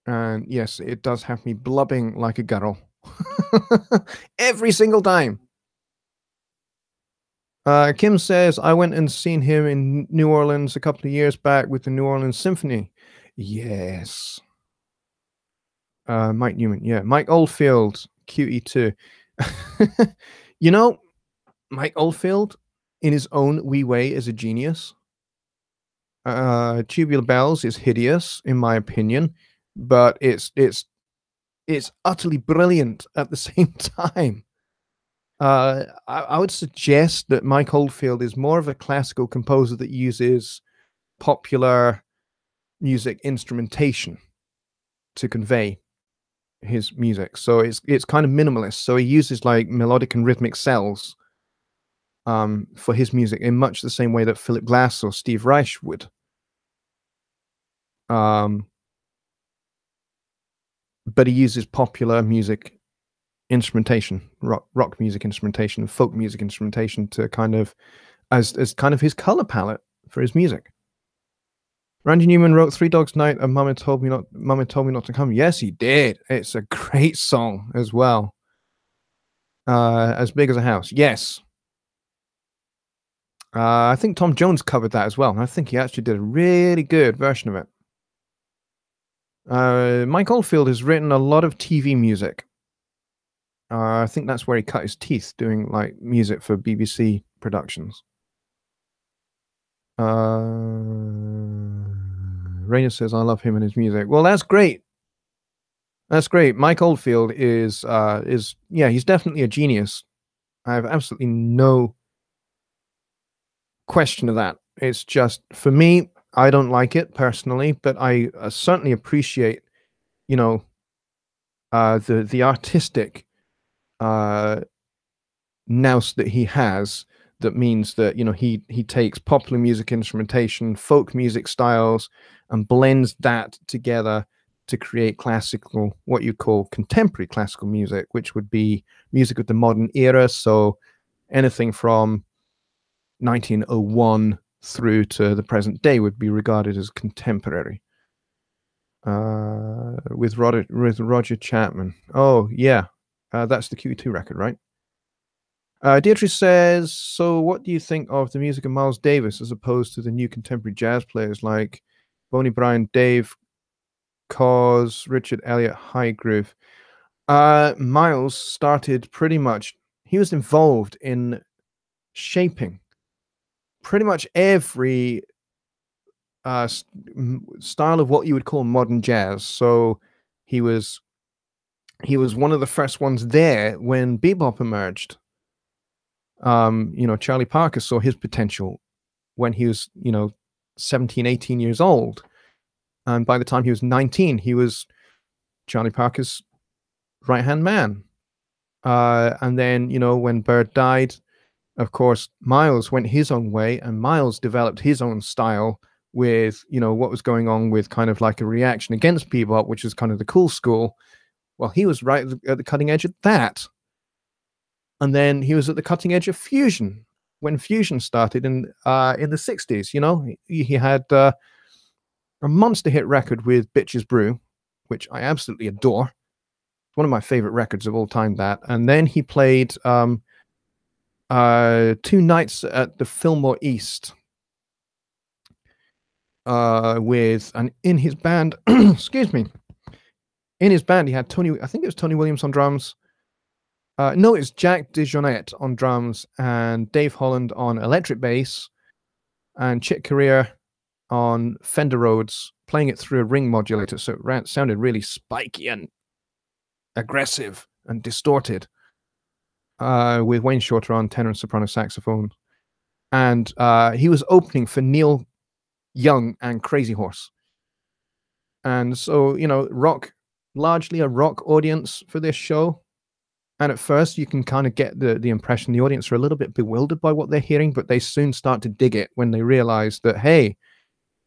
and yes, it does have me blubbing like a girl every single time. Kim says, I went and seen him in New Orleans a couple of years back with the New Orleans Symphony. Yes. Mike Newman, yeah. Mike Oldfield, QE2. Mike Oldfield, in his own wee way, is a genius. Tubular Bells is hideous, in my opinion, but it's utterly brilliant at the same time. I would suggest that Mike Oldfield is more of a classical composer that uses popular music instrumentation to convey his music. So it's kind of minimalist. So he uses like melodic and rhythmic cells for his music in much the same way that Philip Glass or Steve Reich would. But he uses popular music instrumentation, rock music instrumentation, folk music instrumentation to kind of as kind of his color palette for his music. Randy Newman wrote Three Dogs Night and Mama Told Me Not to Come. Yes, he did. It's a great song as well. As big as a house. Yes. I think Tom Jones covered that as well. I think he actually did a really good version of it. Mike Oldfield has written a lot of TV music. I think that's where he cut his teeth doing like music for BBC productions. Rainer says, "I love him and his music." Well, that's great. That's great. Mike Oldfield is yeah, he's definitely a genius. I have absolutely no question of that. It's just for me, I don't like it personally, but I certainly appreciate, you know, the artistic uh nous that he has, that means that, you know, he takes popular music instrumentation, folk music styles, and blends that together to create classical, what you call contemporary classical music, which would be music of the modern era. So anything from 1901 through to the present day would be regarded as contemporary. With Roger Chapman. Oh yeah, that's the Q2 record, right? Deirdre says, so what do you think of the music of Miles Davis as opposed to the new contemporary jazz players like Bonnie Bryan, Dave Cause, Richard Elliott, Highgroove? Miles started pretty much, he was involved in shaping pretty much every style of what you would call modern jazz. So he was one of the first ones there when bebop emerged. You know, Charlie Parker saw his potential when he was, you know, 17, 18 years old. And by the time he was 19, he was Charlie Parker's right-hand man. And then, you know, when Bird died, of course, Miles went his own way, and Miles developed his own style with, you know, what was going on with kind of like a reaction against bebop, which is kind of the cool school. Well, he was right at the cutting edge of that. And then he was at the cutting edge of fusion when fusion started in the 60s. You know, he had a monster hit record with Bitches Brew, which I absolutely adore. One of my favorite records of all time, that. And then he played 2 nights at the Fillmore East with, and in his band, excuse me, in his band he had Tony, I think it was Tony Williams on drums. No, it's Jack DeJohnette on drums and Dave Holland on electric bass and Chick Corea on Fender Rhodes, playing it through a ring modulator, so it sounded really spiky and aggressive and distorted, with Wayne Shorter on tenor and soprano saxophone. And he was opening for Neil Young and Crazy Horse. And so, you know, largely a rock audience for this show. And at first, you can kind of get the impression the audience are a little bit bewildered by what they're hearing, but they soon start to dig it when they realize that, hey,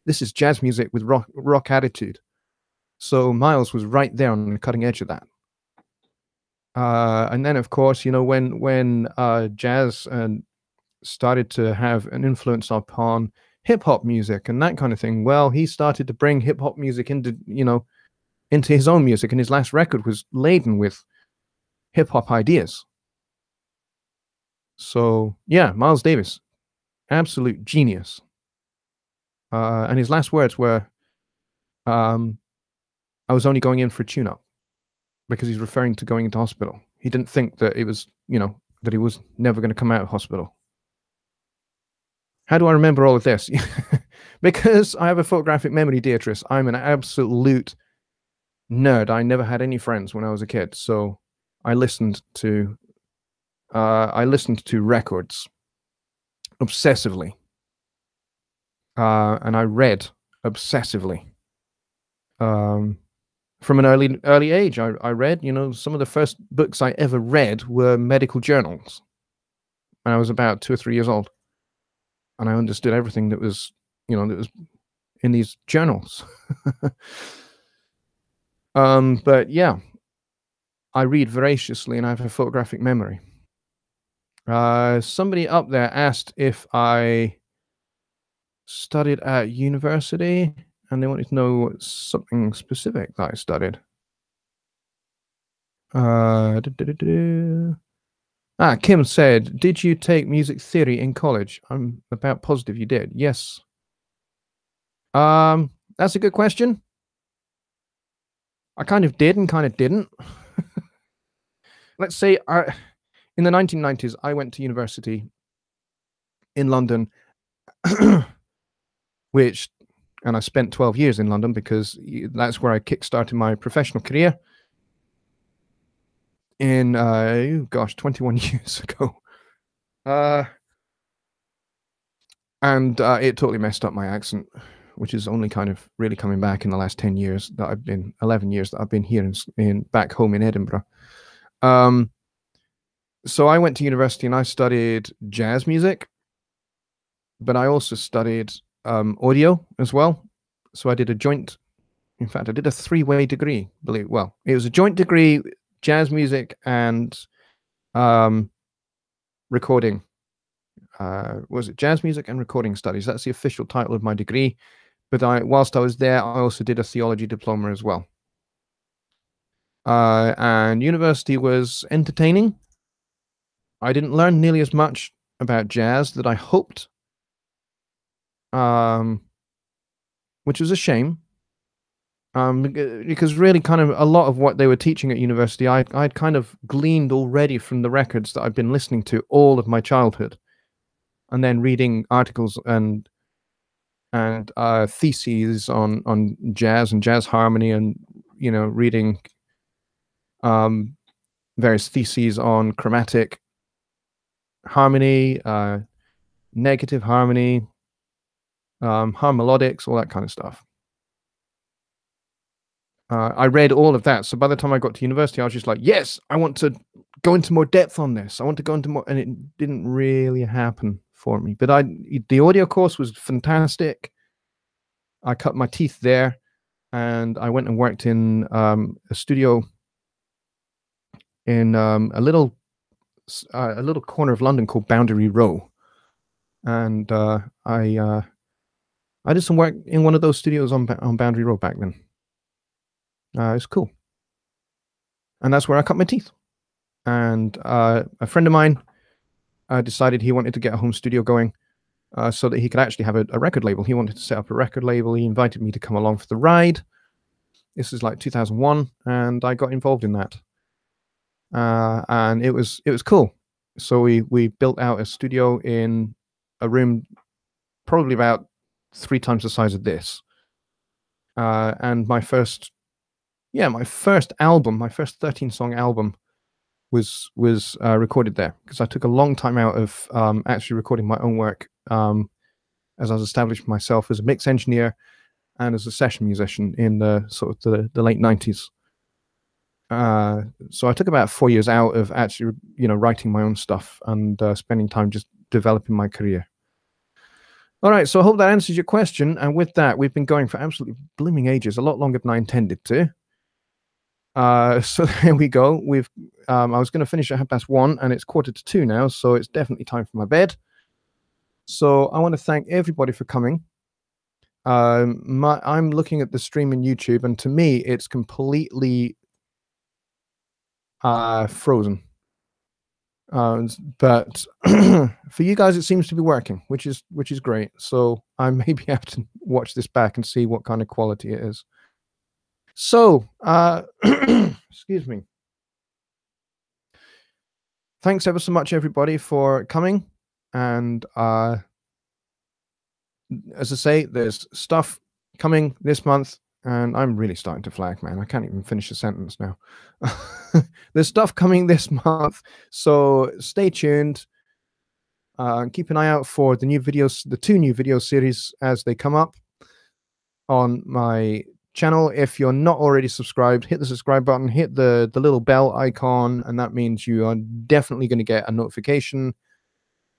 this is jazz music with rock attitude. So Miles was right there on the cutting edge of that. And then, of course, you know, when jazz started to have an influence upon hip hop music and that kind of thing, well, he started to bring hip hop music into, you know, into his own music, and his last record was laden with hip hop ideas. So yeah, Miles Davis, absolute genius. And his last words were, "I was only going in for a tune-up," because he's referring to going into hospital. He didn't think that it was, you know, that he was never going to come out of hospital. How do I remember all of this? Because I have a photographic memory, Beatrice. I'm an absolute nerd. I never had any friends when I was a kid, so I listened to records obsessively, and I read obsessively. From an early age, I read. You know, some of the first books I ever read were medical journals when I was about 2 or 3 years old, and I understood everything that was, you know, that was in these journals. But yeah, I read voraciously, and I have a photographic memory. Somebody up there asked if I studied at university, and they wanted to know something specific that I studied. Kim said, did you take music theory in college? I'm about positive you did. Yes. That's a good question. I kind of did and kind of didn't. Let's say in the 1990s, I went to university in London, and I spent 12 years in London because that's where I kickstarted my professional career in, 21 years ago. And it totally messed up my accent, which is only kind of really coming back in the last 11 years that I've been here in back home in Edinburgh. So I went to university and I studied jazz music, but I also studied audio as well. So I did in fact, I did a 3-way degree. It was a joint degree, jazz music and recording. Was it jazz music and recording studies? That's the official title of my degree. But whilst I was there, I also did a theology diploma as well. And university was entertaining. I didn't learn nearly as much about jazz that I hoped, which was a shame. Because really kind of a lot of what they were teaching at university, I'd kind of gleaned already from the records that I'd been listening to all of my childhood, and then reading articles and theses on jazz and jazz harmony, and reading various theses on chromatic harmony, negative harmony, harmolodics, all that kind of stuff. I read all of that. So by the time I got to university, I was just like, yes, I want to go into more depth on this. I want to go into more, and it didn't really happen for me. But the audio course was fantastic. I cut my teeth there, and I went and worked in a studio in a little corner of London called Boundary Row, and I did some work in one of those studios on Boundary Row back then. It's cool, and that's where I cut my teeth. And a friend of mine decided he wanted to get a home studio going, so that he could actually have a record label. He wanted to set up a record label. He invited me to come along for the ride. This is like 2001, and I got involved in that. And it was cool. So we built out a studio in a room probably about 3 times the size of this. And my first album, my first 13-song album was recorded there, because I took a long time out of actually recording my own work, as I was establishing myself as a mix engineer and as a session musician in the sort of the late 90s. So I took about 4 years out of actually, writing my own stuff and spending time just developing my career. All right, so I hope that answers your question. And with that, we've been going for absolutely blooming ages, a lot longer than I intended to. So there we go. I was going to finish at 1:30, and it's 1:45 now, so it's definitely time for my bed. So I want to thank everybody for coming. I'm looking at the stream in YouTube, and to me, it's completely frozen. But for you guys, it seems to be working, which is great. So I maybe have to watch this back and see what kind of quality it is. So, excuse me. Thanks ever so much, everybody, for coming. And as I say, there's stuff coming this month, and I'm really starting to flag, man. I can't even finish a sentence now. There's stuff coming this month, so stay tuned. Keep an eye out for the 2 new video series as they come up on my channel. If you're not already subscribed, hit the subscribe button, hit the little bell icon, and that means you are definitely going to get a notification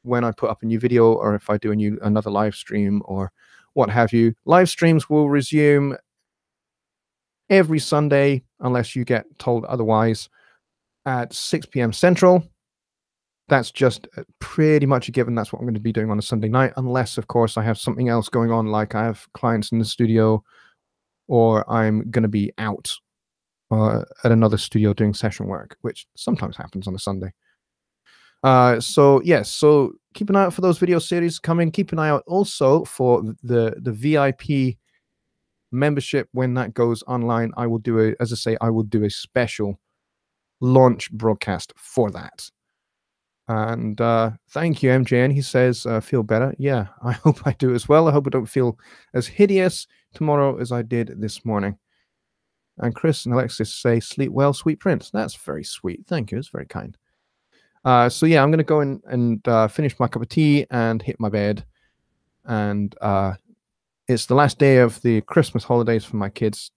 when I put up a new video, or if I do another live stream or what have you. Live streams will resume every Sunday, unless you get told otherwise, at 6 p.m. Central. That's just pretty much a given. That's what I'm going to be doing on a Sunday night, unless, of course, I have something else going on, like I have clients in the studio, or I'm going to be out at another studio doing session work, which sometimes happens on a Sunday. So yes, so keep an eye out for those video series coming. Keep an eye out also for the VIP membership when that goes online. I will do as I say, I will do a special launch broadcast for that. And thank you, MJN. He says, feel better. Yeah, I hope I do as well. I hope I don't feel as hideous tomorrow as I did this morning. And Chris and Alexis say, sleep well, sweet prince. That's very sweet. Thank you. It's very kind. So yeah, I'm going to go in and finish my cup of tea and hit my bed. And it's the last day of the Christmas holidays for my kids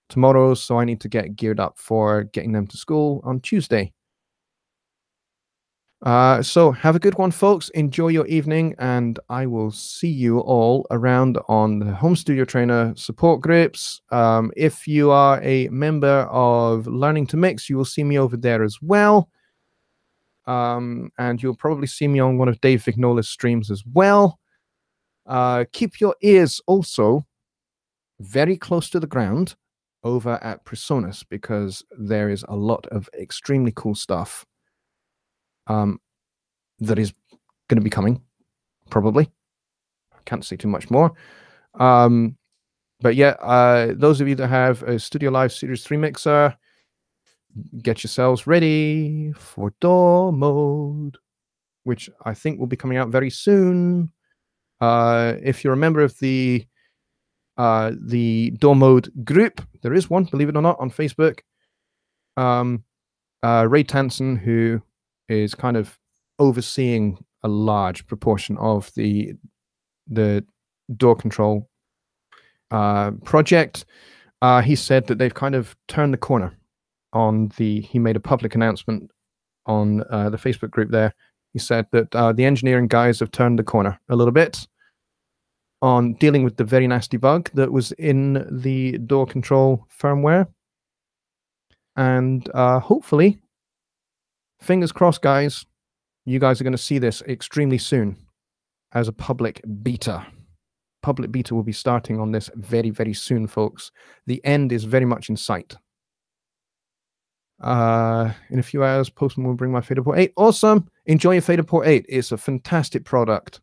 tomorrow, so I need to get geared up for getting them to school on Tuesday. So have a good one, folks. Enjoy your evening, and I will see you all around on the Home Studio Trainer support groups. If you are a member of Learning to Mix, you will see me over there as well. And you'll probably see me on one of Dave Vignola's streams as well. Keep your ears also very close to the ground over at Presonus, because there is a lot of extremely cool stuff that is going to be coming, probably. I can't say too much more. But yeah, those of you that have a Studio Live Series 3 mixer, get yourselves ready for DAW mode, which I think will be coming out very soon. If you're a member of the DAW mode group, there is one, believe it or not, on Facebook. Ray Tansen, who is kind of overseeing a large proportion of the DAW control project, he said that they've kind of turned the corner on he made a public announcement on the Facebook group there. He said that the engineering guys have turned the corner a little bit on dealing with the very nasty bug that was in the DAW control firmware. And hopefully, fingers crossed, guys, you guys are going to see this extremely soon as a public beta. Public beta will be starting on this very, very soon, folks. The end is very much in sight. In a few hours, Postman will bring my Fader Port 8. Awesome. Enjoy your Fader Port 8. It's a fantastic product.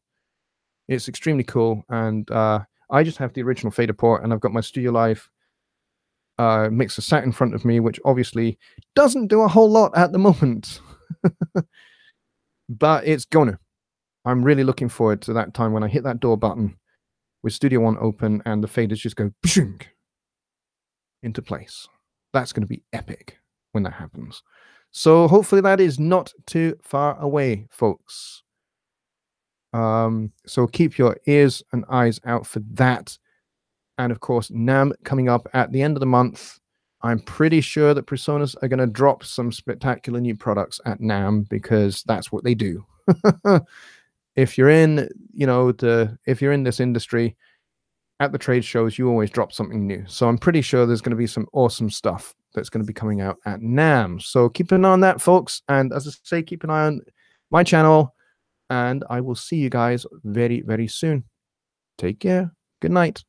It's extremely cool. And I just have the original Fader Port, and I've got my Studio Live mixer sat in front of me, which obviously doesn't do a whole lot at the moment. But it's gonna. I'm really looking forward to that time when I hit that door button with Studio One open and the faders just go into place. That's going to be epic when that happens. So hopefully that is not too far away, folks. So keep your ears and eyes out for that. And of course, NAMM coming up at the end of the month. I'm pretty sure that Presonus are going to drop some spectacular new products at NAMM, because that's what they do. If you're in, if you're in this industry, at the trade shows, you always drop something new. So I'm pretty sure there's going to be some awesome stuff that's going to be coming out at NAMM. So keep an eye on that, folks. And as I say, keep an eye on my channel. And I will see you guys very, very soon. Take care. Good night.